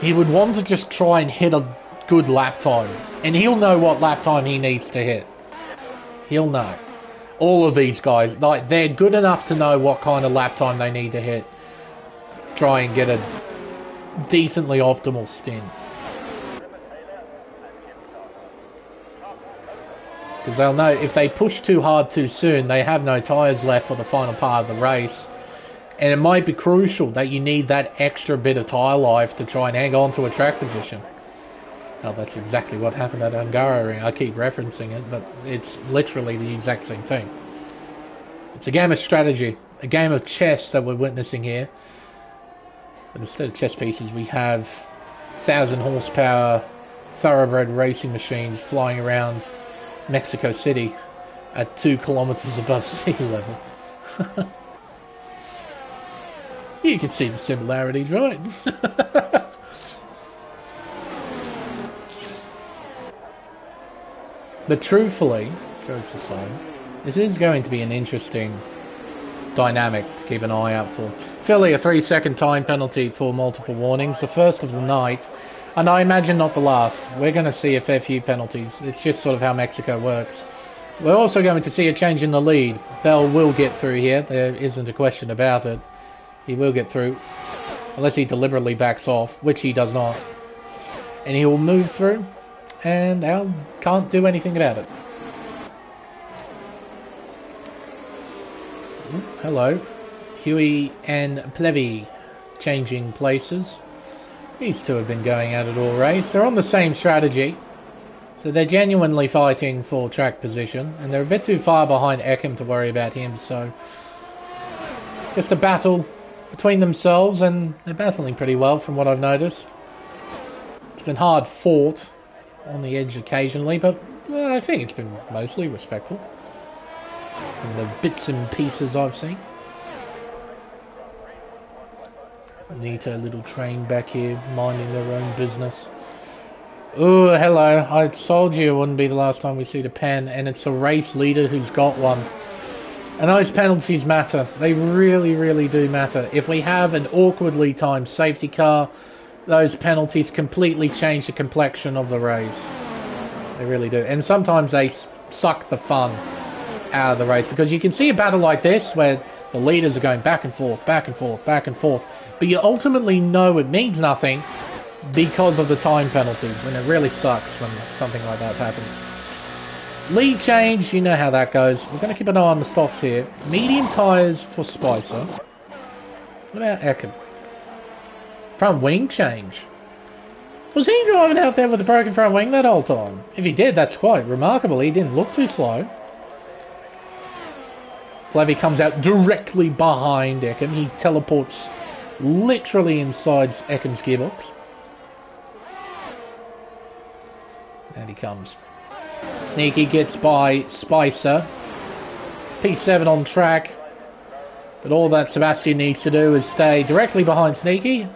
He would want to just try and hit a good lap time, and he'll know what lap time he needs to hit. He'll know. All of these guys, like, they're good enough to know what kind of lap time they need to hit. Try and get a decently optimal stint. Because they'll know if they push too hard too soon, they have no tyres left for the final part of the race. And it might be crucial that you need that extra bit of tyre life to try and hang on to a track position. Well, that's exactly what happened at Hungaroring. I keep referencing it, but it's literally the exact same thing. It's a game of strategy, a game of chess that we're witnessing here. But instead of chess pieces, we have 1,000 horsepower thoroughbred racing machines flying around Mexico City at 2 kilometers above sea level. You can see the similarities, right? But truthfully, jokes aside, this is going to be an interesting dynamic to keep an eye out for. Philly, a 3-second time penalty for multiple warnings, the first of the night, and I imagine not the last. We're going to see a fair few penalties. It's just sort of how Mexico works. We're also going to see a change in the lead. Bell will get through here, there isn't a question about it. He will get through, unless he deliberately backs off, which he does not. And he will move through. And Al can't do anything about it. Ooh, hello. Huey and Plevy changing places. These two have been going at it all race. They're on the same strategy. So they're genuinely fighting for track position. And they're a bit too far behind Everingham to worry about him. So just a battle between themselves. And they're battling pretty well from what I've noticed. It's been hard fought on the edge occasionally, but well, I think it's been mostly respectful from the bits and pieces I've seen. Neato little train back here, minding their own business. Oh, hello. I told you it wouldn't be the last time we see the pen, and it's a race leader who's got one. And those penalties matter. They really, really do matter. If we have an awkwardly timed safety car, those penalties completely change the complexion of the race. They really do. And sometimes they suck the fun out of the race. Because you can see a battle like this where the leaders are going back and forth, back and forth, back and forth. But you ultimately know it means nothing because of the time penalties. And it really sucks when something like that happens. Lead change, you know how that goes. We're going to keep an eye on the stocks here. Medium tyres for Spicer. What about Everingham? Front wing change. Was he driving out there with a broken front wing that whole time? If he did, that's quite remarkable. He didn't look too slow. Flavy comes out directly behind Everingham. He teleports literally inside Eckham's gearbox. And he comes. Sneaky gets by Spicer. P7 on track. But all that Sebastian needs to do is stay directly behind Sneaky.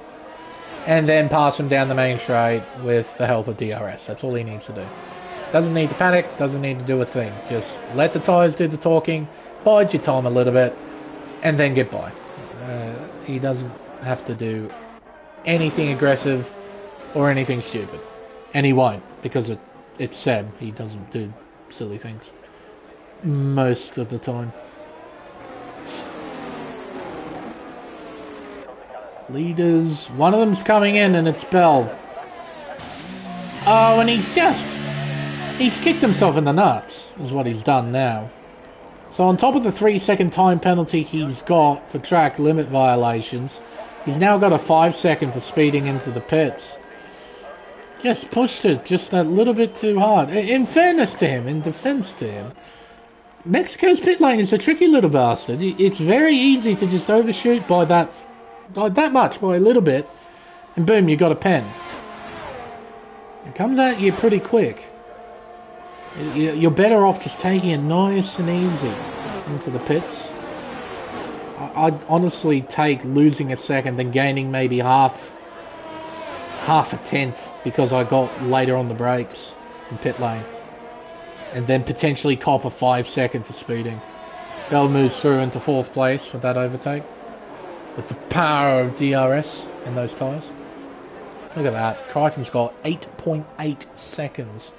And then pass him down the main straight with the help of DRS. That's all he needs to do. Doesn't need to panic, doesn't need to do a thing. Just let the tyres do the talking, bide your time a little bit, and then get by. He doesn't have to do anything aggressive or anything stupid. And he won't, because it's Seb. He doesn't do silly things. Most of the time. Leaders. One of them's coming in and it's Bell. Oh, and he's just He's kicked himself in the nuts, is what he's done now. So on top of the 3-second time penalty he's got for track limit violations, he's now got a 5-second for speeding into the pits. Just pushed it just a little bit too hard. In fairness to him, in defense to him, Mexico's pit lane is a tricky little bastard. It's very easy to just overshoot by that much, by a little bit, and boom, you got a pen. It comes at you pretty quick. You're better off just taking it nice and easy into the pits. I'd honestly take losing a second than gaining maybe half a tenth because I got later on the brakes in pit lane. And then potentially cop a 5-second for speeding. Bell moves through into 4th place with that overtake. With the power of DRS in those tyres. Look at that. Crichton's got 8.8 seconds.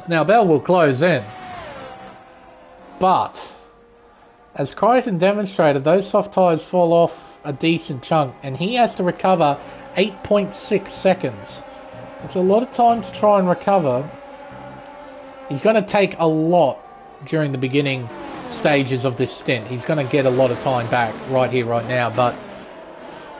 Now Bell will close in. But, as Crichton demonstrated, those soft tyres fall off a decent chunk. And he has to recover 8.6 seconds. It's a lot of time to try and recover. He's going to take a lot during the beginning stages of this stint. He's going to get a lot of time back right here, right now. But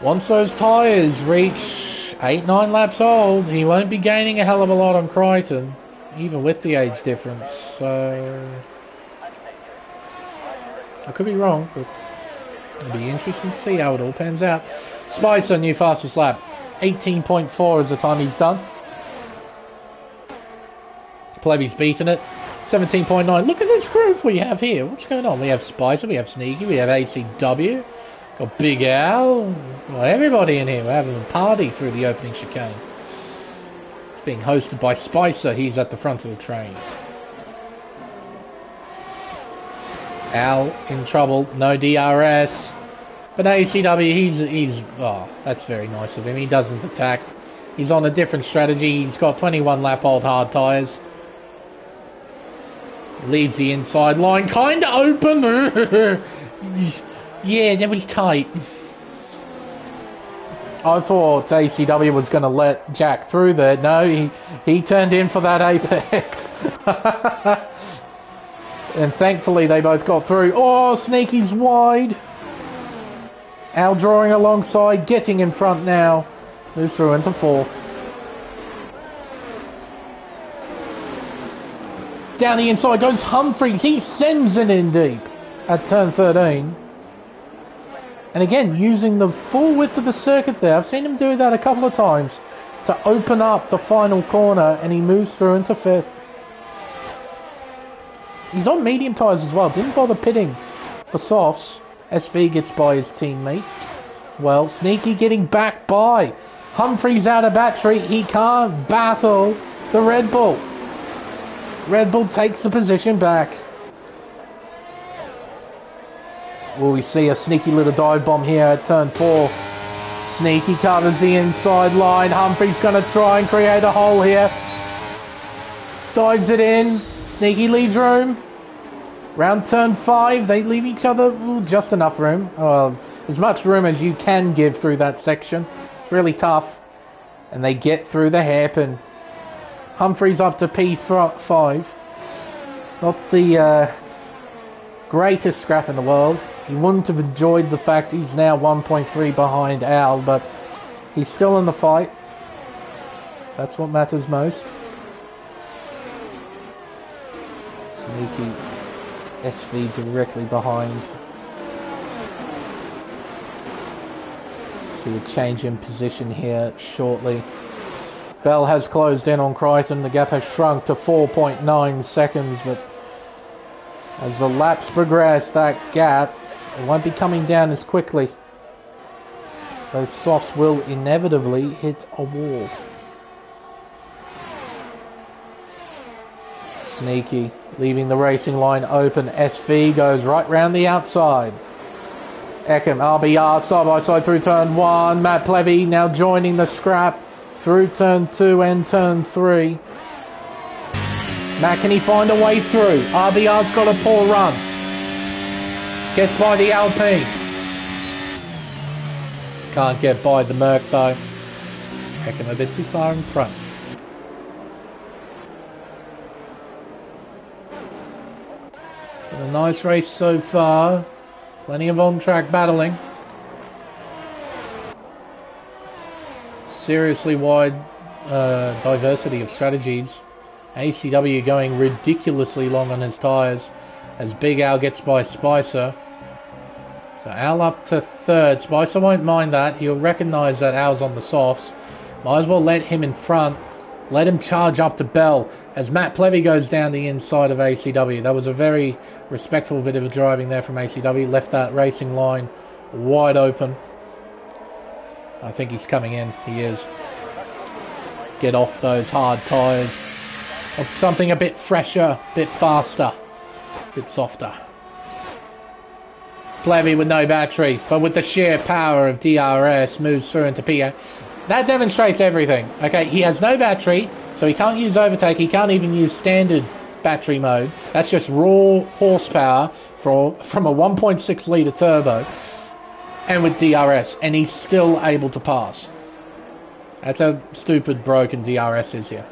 once those tyres reach 8-9 laps old, he won't be gaining a hell of a lot on Crichton, even with the age difference. So I could be wrong, but it'll be interesting to see how it all pans out. Spicer, new fastest lap. 18.4 is the time he's done. Pleby's beaten it. 17.9. Look at this group we have here. What's going on? We have Spicer, we have Sneaky, we have ACW, got Big Al, got everybody in here. We're having a party through the opening chicane. It's being hosted by Spicer. He's at the front of the train. Al in trouble. No DRS. But ACW, he's oh, that's very nice of him. He doesn't attack. He's on a different strategy. He's got 21 lap old hard tyres. Leaves the inside line, kind of open. Yeah, that was tight. I thought ACW was going to let Jack through there. No, he turned in for that apex. And thankfully they both got through. Oh, Sneaky's wide. Al drawing alongside, getting in front now. Moves through into 4th. Down the inside goes Humphries. He sends it in deep at turn 13. And again, using the full width of the circuit there. I've seen him do that a couple of times to open up the final corner, and he moves through into 5th. He's on medium tyres as well. Didn't bother pitting for softs. SV gets by his teammate. Well, Sneaky getting back by. Humphries out of battery. He can't battle the Red Bull. Red Bull takes the position back. Will we see a sneaky little dive bomb here at turn 4? Sneaky covers the inside line. Humphrey's going to try and create a hole here. Dives it in. Sneaky leaves room. Round turn 5, they leave each other just enough room. Well, as much room as you can give through that section. It's really tough. And they get through the hairpin. Humphreys up to P5. Not the greatest scrap in the world. He wouldn't have enjoyed the fact he's now 1.3 behind Al, but he's still in the fight. That's what matters most. Sneaky SV directly behind. See a change in position here shortly. Bell has closed in on Crichton. The gap has shrunk to 4.9 seconds, but as the laps progress, that gap, it won't be coming down as quickly. Those softs will inevitably hit a wall. Sneaky, leaving the racing line open. SV goes right round the outside. Eckham, RBR, side by side through turn 1. Matt Plevy now joining the scrap through turn 2 and turn 3. Matt, can he find a way through? RBR's got a poor run. Gets by the Alpine. Can't get by the Merc though. Eckham a bit too far in front. Been a nice race so far. Plenty of on-track battling. Seriously wide diversity of strategies. ACW going ridiculously long on his tyres as Big Al gets by Spicer. So Al up to third. Spicer won't mind that. He'll recognise that Al's on the softs. Might as well let him in front. Let him charge up to Bell as Matt Plevy goes down the inside of ACW. That was a very respectful bit of driving there from ACW. Left that racing line wide open. I think he's coming in. He is. Get off those hard tyres. Want something a bit fresher, a bit faster, a bit softer. Plevy with no battery, but with the sheer power of DRS, moves through into PA. That demonstrates everything. Okay, he has no battery, so he can't use overtake. He can't even use standard battery mode. That's just raw horsepower from a 1.6 litre turbo. And with DRS, and he's still able to pass. That's how stupid broken DRS is here.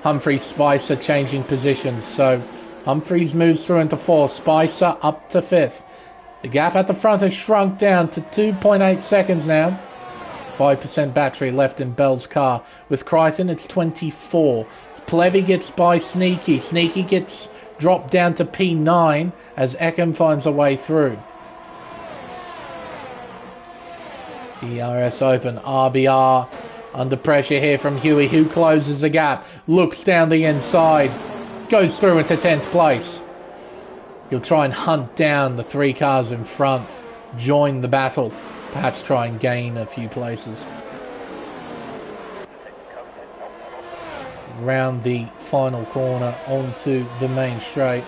Humphries, Spicer changing positions. So Humphries moves through into fourth. Spicer up to fifth. The gap at the front has shrunk down to 2.8 seconds now. 5% battery left in Bell's car. With Crichton, it's 24. Plevy gets by Sneaky. Sneaky gets dropped down to P9 as Eckham finds a way through. DRS open. RBR under pressure here from Huey, who closes the gap. Looks down the inside. Goes through into 10th place. He'll try and hunt down the three cars in front. Join the battle. Perhaps try and gain a few places. Round the final corner onto the main straight.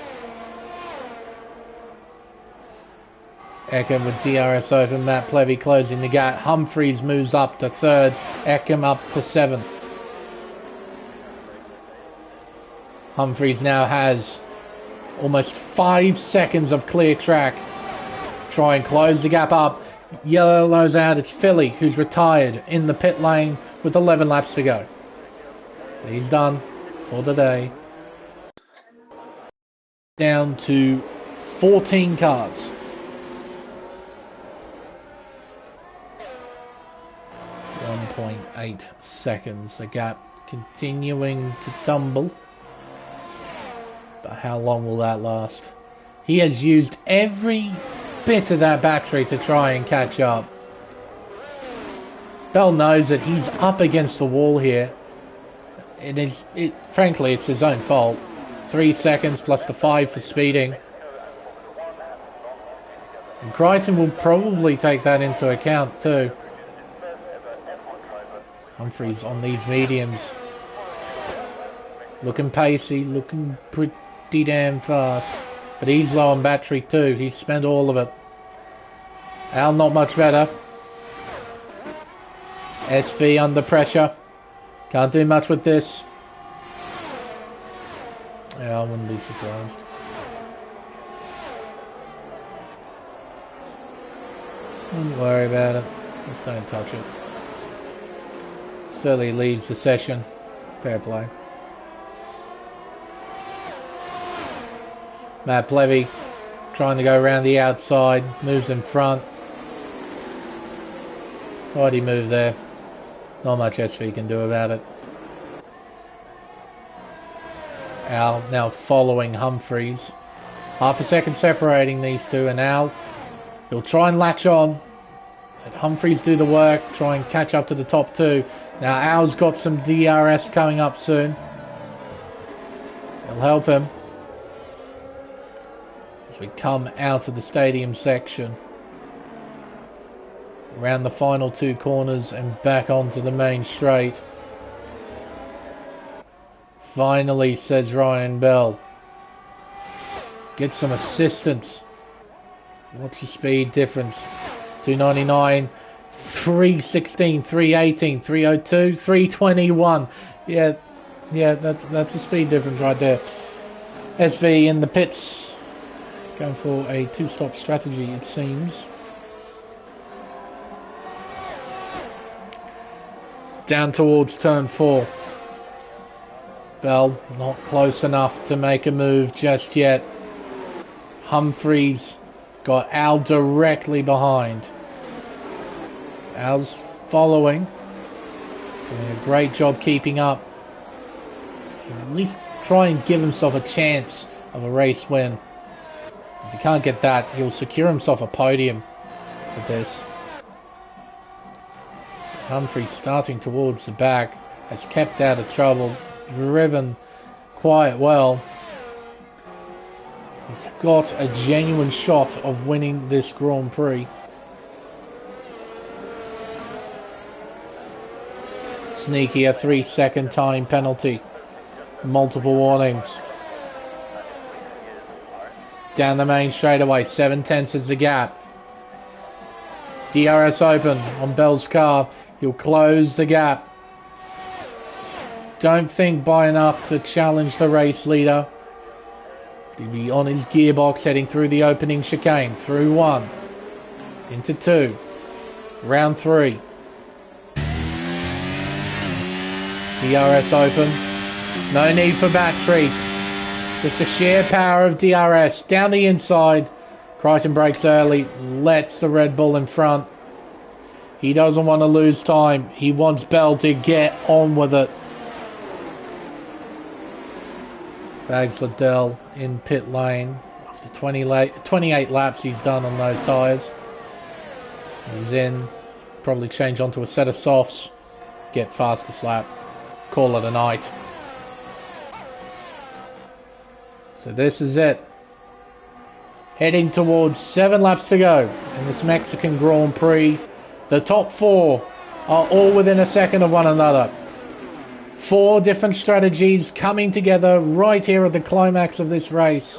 Eckham with DRS open. Matt Plevy closing the gap. Humphries moves up to third. Eckham up to seventh. Humphries now has almost 5 seconds of clear track. Try and close the gap up. Yellow's out. It's Philly who's retired in the pit lane with 11 laps to go. He's done for the day. Down to 14 cars. 1.8 seconds. The gap continuing to tumble. But how long will that last? He has used every bit of that battery to try and catch up. Bell knows that he's up against the wall here. Frankly, it's his own fault. 3 seconds plus the 5 for speeding. And Crichton will probably take that into account too. Humphries on these mediums. Looking pacey, looking pretty damn fast. But he's low on battery too. He's spent all of it. Al not much better. SV under pressure. Can't do much with this. Yeah, I wouldn't be surprised. Don't worry about it. Just don't touch it. Sterling leaves the session. Fair play. Matt Plevy trying to go around the outside. Moves in front. Tidy move there. Not much SV can do about it. Al now following Humphries. Half a second separating these two, and Al, he'll try and latch on. Let Humphries do the work, try and catch up to the top two. Now Al's got some DRS coming up soon. It'll help him as we come out of the stadium section. Around the final two corners and back onto the main straight. Finally, says Ryan Bell. Get some assistance. What's your speed difference? 299, 316, 318, 302, 321. Yeah, that's a speed difference right there. SV in the pits. Going for a two-stop strategy, it seems. Down towards turn 4. Bell not close enough to make a move just yet. Humphries got Al directly behind. Al's following. Doing a great job keeping up. At least try and give himself a chance of a race win. If he can't get that, he'll secure himself a podium with this. Humphries starting towards the back, has kept out of trouble, driven quite well. He's got a genuine shot of winning this Grand Prix. Sneaky, a 3-second time penalty. Multiple warnings. Down the main straightaway, 7/10 is the gap. DRS open on Bell's car. He'll close the gap. Don't think by enough to challenge the race leader. He'll be on his gearbox heading through the opening chicane. Through 1. Into 2. Round 3. DRS open. No need for battery. Just the sheer power of DRS. Down the inside. Crichton brakes early. Lets the Red Bull in front. He doesn't want to lose time. He wants Bell to get on with it. Bags Liddell in pit lane. After 28 laps he's done on those tyres. He's in. Probably change onto a set of softs. Get fastest lap. Call it a night. So this is it. Heading towards 7 laps to go in this Mexican Grand Prix. The top 4 are all within a second of one another. 4 different strategies coming together right here at the climax of this race.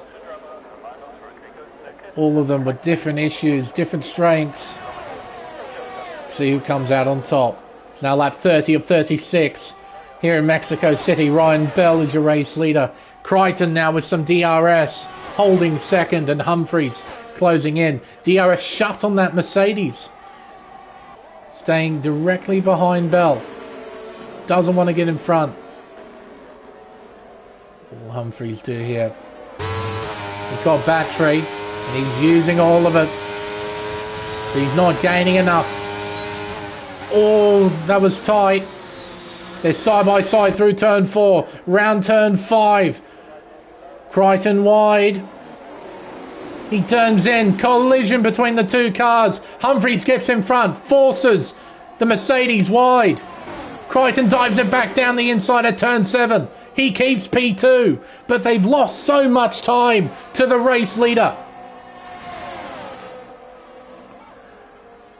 All of them with different issues, different strengths. See who comes out on top. It's now lap 30 of 36. Here in Mexico City, Ryan Bell is your race leader. Crichton now with some DRS, holding second, and Humphries closing in. DRS shut on that Mercedes. Staying directly behind Bell. Doesn't want to get in front. What will Humphries do here? He's got battery, and he's using all of it. But he's not gaining enough. Oh, that was tight. They're side by side through turn 4. Round turn 5. Crichton wide. He turns in. Collision between the 2 cars. Humphries gets in front. Forces the Mercedes wide. Crichton dives it back down the inside at turn 7. He keeps P2. But they've lost so much time to the race leader.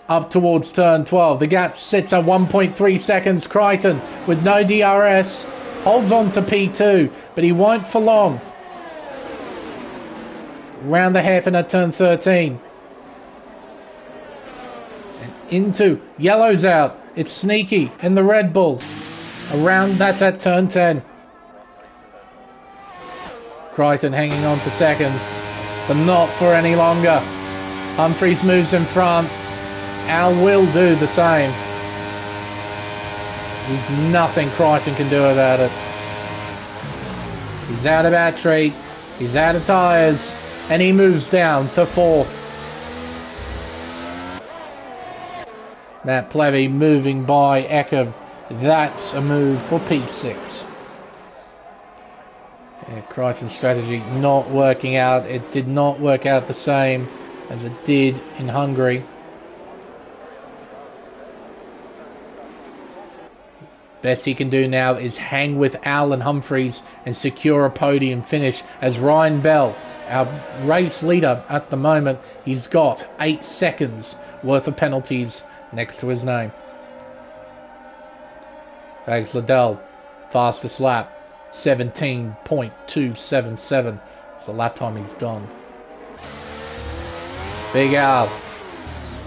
Up towards turn 12. The gap sits at 1.3 seconds. Crichton with no DRS holds on to P2, but he won't for long. Round the hairpin at turn 13. And into yellow's out. It's Sneaky in the Red Bull. Around that's at turn 10. Crichton hanging on to second, but not for any longer. Humphries moves in front. Al will do the same. There's nothing Crichton can do about it. He's out of battery. He's out of tyres. And he moves down to 4th. Matt Plevy moving by Eckham. That's a move for P6. Yeah, Crichton's strategy not working out. It did not work out the same as it did in Hungary. Best he can do now is hang with Al and Humphries and secure a podium finish as Ryan Bell, our race leader at the moment, he's got 8 seconds worth of penalties next to his name. Bags Liddell, fastest lap, 17.277. It's the lap time he's done. Big Al,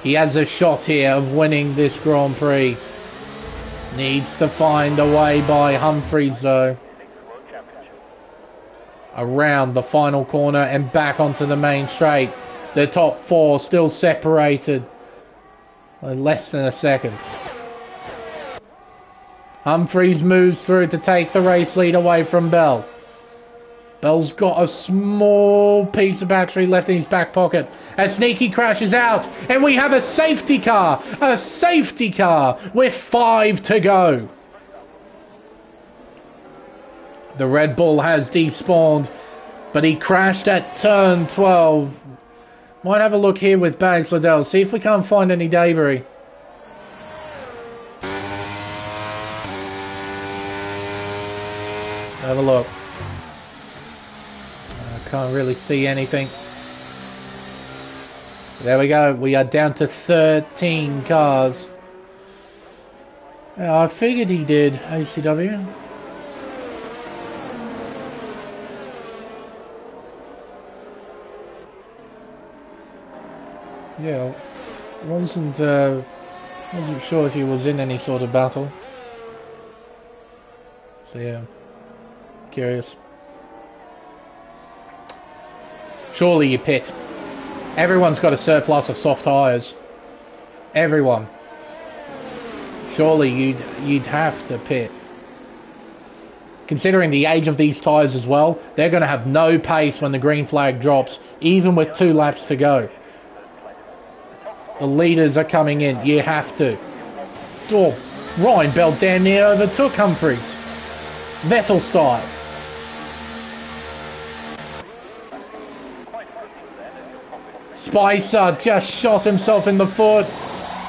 he has a shot here of winning this Grand Prix. Needs to find a way by Humphries though. Around the final corner and back onto the main straight. The top 4 still separated. Less than a second. Humphries moves through to take the race lead away from Bell. Bell's got a small piece of battery left in his back pocket as Sneaky crashes out, and we have a safety car with 5 to go. The Red Bull has despawned, but he crashed at turn 12. Might have a look here with Bags Liddell, see if we can't find any debris. Have a look. I can't really see anything. There we go. We are down to 13 cars. I figured he did, ACW. Yeah, wasn't sure if he was in any sort of battle. So yeah, curious. Surely you pit. Everyone's got a surplus of soft tyres. Everyone. Surely you'd have to pit. Considering the age of these tyres as well, they're going to have no pace when the green flag drops, even with 2 laps to go. The leaders are coming in. You have to. Oh, Ryan Bell damn near overtook Humphries. Vettel style. Spicer just shot himself in the foot.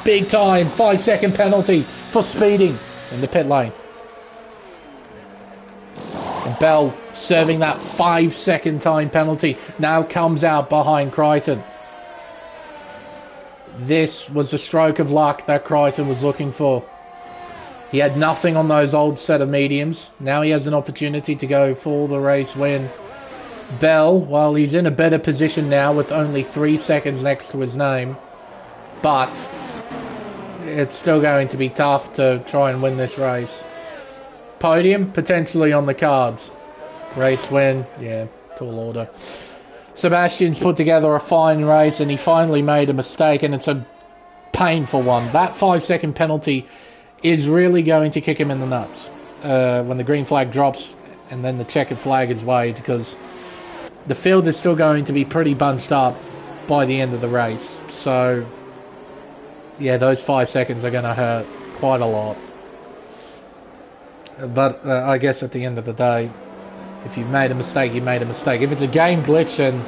Big time. 5-second penalty for speeding in the pit lane. And Bell serving that 5-second time penalty now comes out behind Crichton. This was the stroke of luck that Crichton was looking for. He had nothing on those old set of mediums. Now he has an opportunity to go for the race win. Bell, well, he's in a better position now with only 3 seconds next to his name. But it's still going to be tough to try and win this race. Podium, potentially on the cards. Race win, yeah, tall order. Sebastian's put together a fine race and he finally made a mistake, and it's a painful one. That 5-second penalty is really going to kick him in the nuts when the green flag drops and then the checkered flag is waved, because the field is still going to be pretty bunched up by the end of the race. So yeah, those 5 seconds are going to hurt quite a lot. But I guess at the end of the day, if you've made a mistake, you made a mistake. If it's a game glitch, then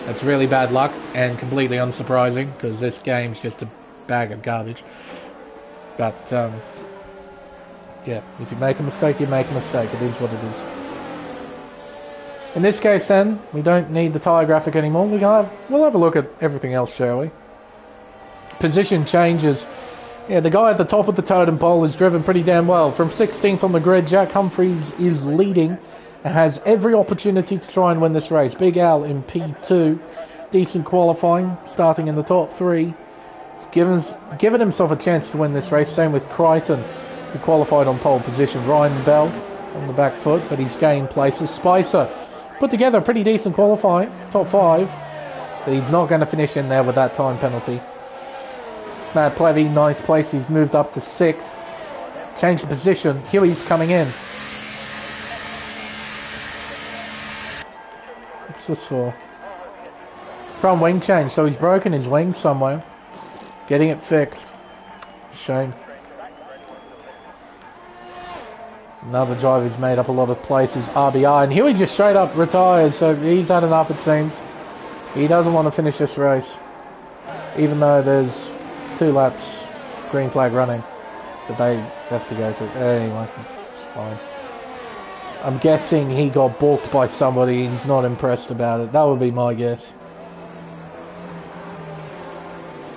that's really bad luck and completely unsurprising, because this game's just a bag of garbage. But yeah, if you make a mistake, you make a mistake. It is what it is. In this case, then, we don't need the tyre graphic anymore. We'll have a look at everything else, shall we? Position changes. Yeah, the guy at the top of the totem pole is driven pretty damn well. From 16th on the grid, Jack Humphries is leading and has every opportunity to try and win this race. Big Al in P2, decent qualifying, starting in the top 3. He's given himself a chance to win this race. Same with Crichton, who qualified on pole position. Ryan Bell on the back foot, but he's gained places. Spicer put together a pretty decent qualifying, top 5, but he's not going to finish in there with that time penalty. Matt Plevy, 9th place, he's moved up to 6th. Changed position, Huey's coming in. What's this for? Front wing change, so he's broken his wing somewhere. Getting it fixed. Shame. Another driver's made up a lot of places, RBI, and Huey just straight up retires, so he's had enough, it seems. He doesn't want to finish this race, even though there's 2 laps, green flag running, that they have to go through. Anyway, it's fine. I'm guessing he got balked by somebody and he's not impressed about it. That would be my guess.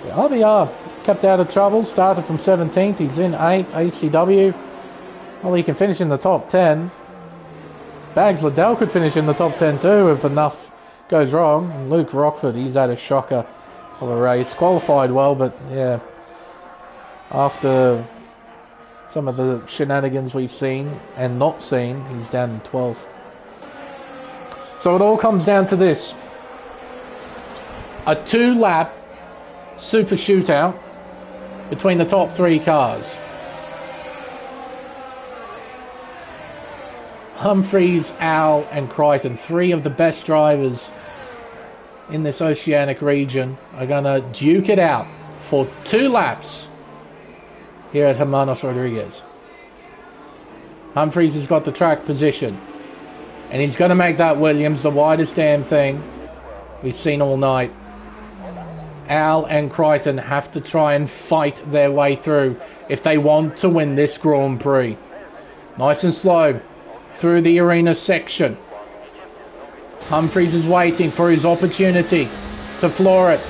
Yeah, RBR kept out of trouble, started from 17th, he's in 8th, ACW. Well, he can finish in the top 10. Bags Liddell could finish in the top 10 too if enough goes wrong. And Luke Rockford, he's had a shocker of a race. Qualified well, but yeah, after some of the shenanigans we've seen and not seen, he's down in 12th. So it all comes down to this. A 2-lap super shootout between the top 3 cars. Humphries, Al, and Crichton, 3 of the best drivers in this oceanic region, are going to duke it out for 2 laps here at Hermanos Rodríguez. Humphries has got the track position, and he's going to make that Williams the widest damn thing we've seen all night. Al and Crichton have to try and fight their way through if they want to win this Grand Prix. Nice and slow through the arena section. Humphries is waiting for his opportunity to floor it.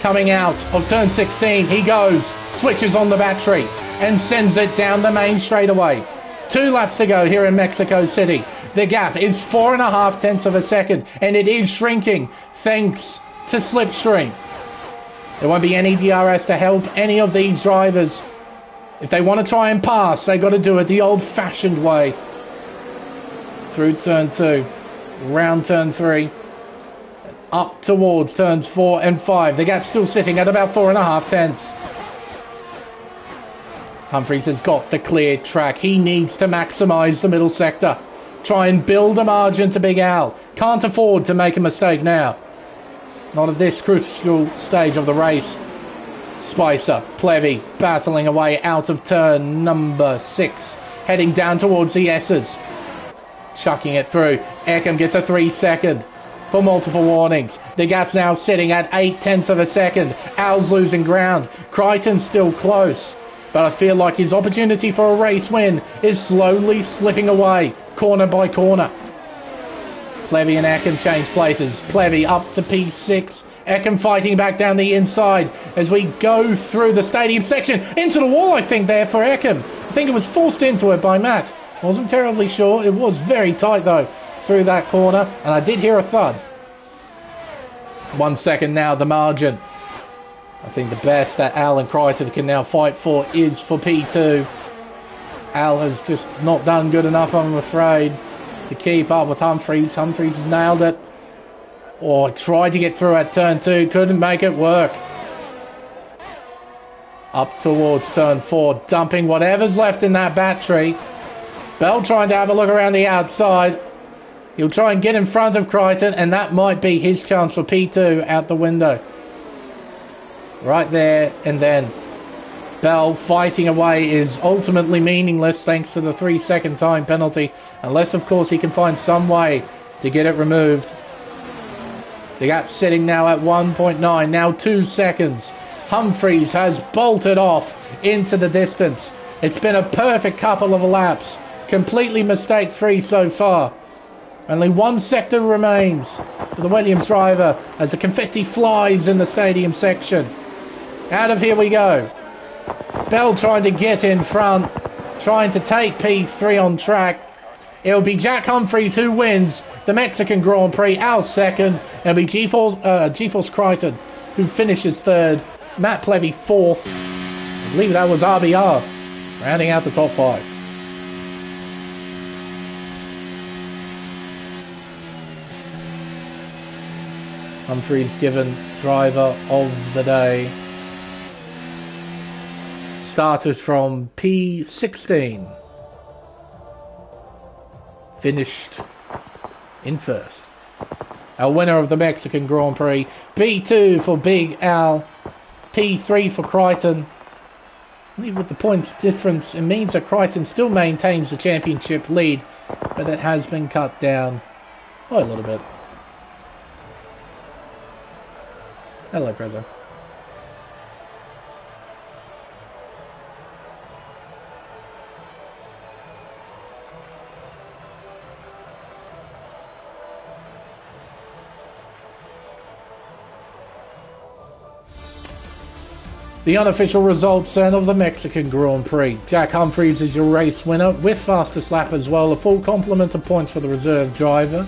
Coming out of turn 16, he goes, switches on the battery, and sends it down the main straightaway. 2 laps to go here in Mexico City. The gap is 4.5 tenths of a second, and it is shrinking thanks to slipstream. There won't be any DRS to help any of these drivers. If they want to try and pass, they got to do it the old-fashioned way. Through turn 2, round turn 3, up towards turns 4 and 5. The gap's still sitting at about 4.5 tenths. Humphries has got the clear track. He needs to maximise the middle sector. Try and build a margin to Big Al. Can't afford to make a mistake now. Not at this crucial stage of the race. Spicer, Plevy, battling away out of turn number 6. Heading down towards the S's. Chucking it through. Everingham gets a 3-second for multiple warnings. The gap's now sitting at 8 tenths of a second. Al's losing ground. Crichton's still close. But I feel like his opportunity for a race win is slowly slipping away, corner by corner. Plevy and Everingham change places. Plevy up to P6. Everingham fighting back down the inside as we go through the stadium section. Into the wall, I think, there for Everingham. I think it was forced into it by Matt. Wasn't terribly sure. It was very tight, though, through that corner. And I did hear a thud. 1 second now, the margin. I think the best that Al and Crichton can now fight for is for P2. Al has just not done good enough, I'm afraid, to keep up with Humphries. Humphries has nailed it. Or tried to get through at turn 2. Couldn't make it work. Up towards turn 4. Dumping whatever's left in that battery. Bell trying to have a look around the outside. He'll try and get in front of Crichton, and that might be his chance for P2 out the window. Right there, and then Bell fighting away is ultimately meaningless thanks to the 3-second time penalty, unless of course he can find some way to get it removed. The gap's sitting now at 1.9, now 2 seconds. Humphries has bolted off into the distance. It's been a perfect couple of laps, completely mistake-free so far. Only 1 sector remains for the Williams driver as the confetti flies in the stadium section. Out of here we go. Bell trying to get in front, trying to take P3 on track. It'll be Jack Humphries who wins the Mexican Grand Prix. Al second. It'll be G-Force Crichton who finishes third. Matt Plevy fourth. I believe that was RBR rounding out the top 5. Humphries given driver of the day. Started from P16. Finished in first. Our winner of the Mexican Grand Prix. P2 for Big Al. P3 for Crichton. Even with the points difference, it means that Crichton still maintains the championship lead, but it has been cut down by a little bit. Hello, Prezzo. The unofficial results then of the Mexican Grand Prix. Jack Humphries is your race winner with fastest lap as well. A full complement of points for the reserve driver.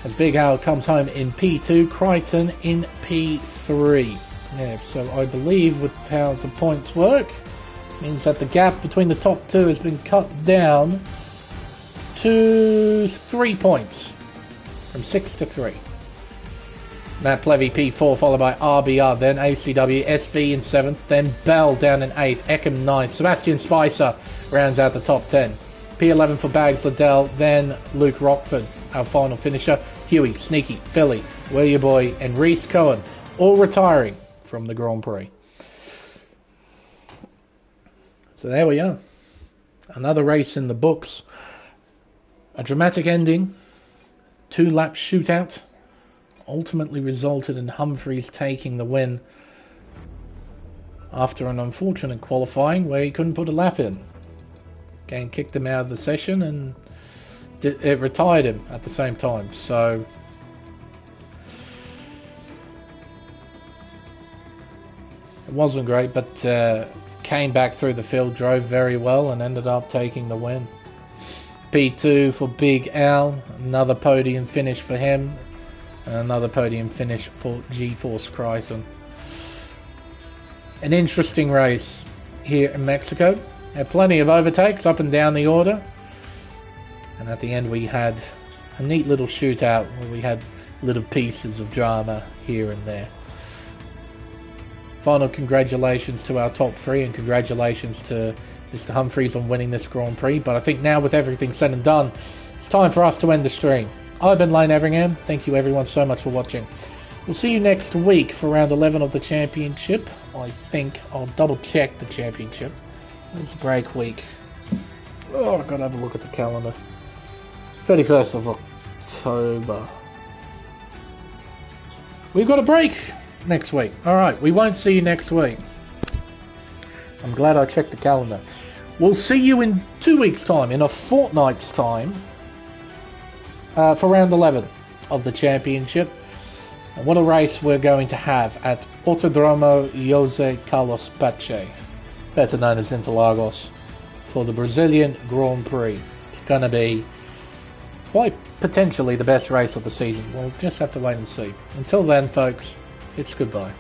As Big Al comes home in P2, Crichton in P3. Yeah, so I believe with how the points work, means that the gap between the top 2 has been cut down to 3 points. From 6 to 3. Matt Plevy P4 followed by RBR, then ACW, SV in 7th, then Bell down in 8th, Everingham 9th, Sebastian Spicer rounds out the top 10. P11 for Bags Liddell, then Luke Rockford, our final finisher. Huey, Sneaky, Philly, Where Your Boy, and Reese Cohen, all retiring from the Grand Prix. So there we are. Another race in the books. A dramatic ending. 2-lap shootout. Ultimately resulted in Humphreys taking the win after an unfortunate qualifying where he couldn't put a lap in. Again, kicked him out of the session and it retired him at the same time. So it wasn't great, but came back through the field, drove very well, and ended up taking the win. P2 for Big Al, another podium finish for him, and another podium finish for G-Force Chrysler. An interesting race here in Mexico. Had plenty of overtakes up and down the order, and at the end we had a neat little shootout where we had little pieces of drama here and there. Final congratulations to our top three, and congratulations to Mr. Humphreys on winning this Grand Prix. But I think now, with everything said and done, it's time for us to end the stream. I've been Lane Everingham. Thank you everyone so much for watching. We'll see you next week for round 11 of the championship. I think I'll double check the championship. It's a break week. Oh, I've got to have a look at the calendar. 31st of October. We've got a break next week. Alright, we won't see you next week. I'm glad I checked the calendar. We'll see you in 2 weeks' time, in a fortnight's time, for round 11 of the championship. And what a race we're going to have at Autódromo José Carlos Pache, better known as Interlagos, for the Brazilian Grand Prix. It's going to be quite potentially the best race of the season. We'll just have to wait and see. Until then, folks, it's goodbye.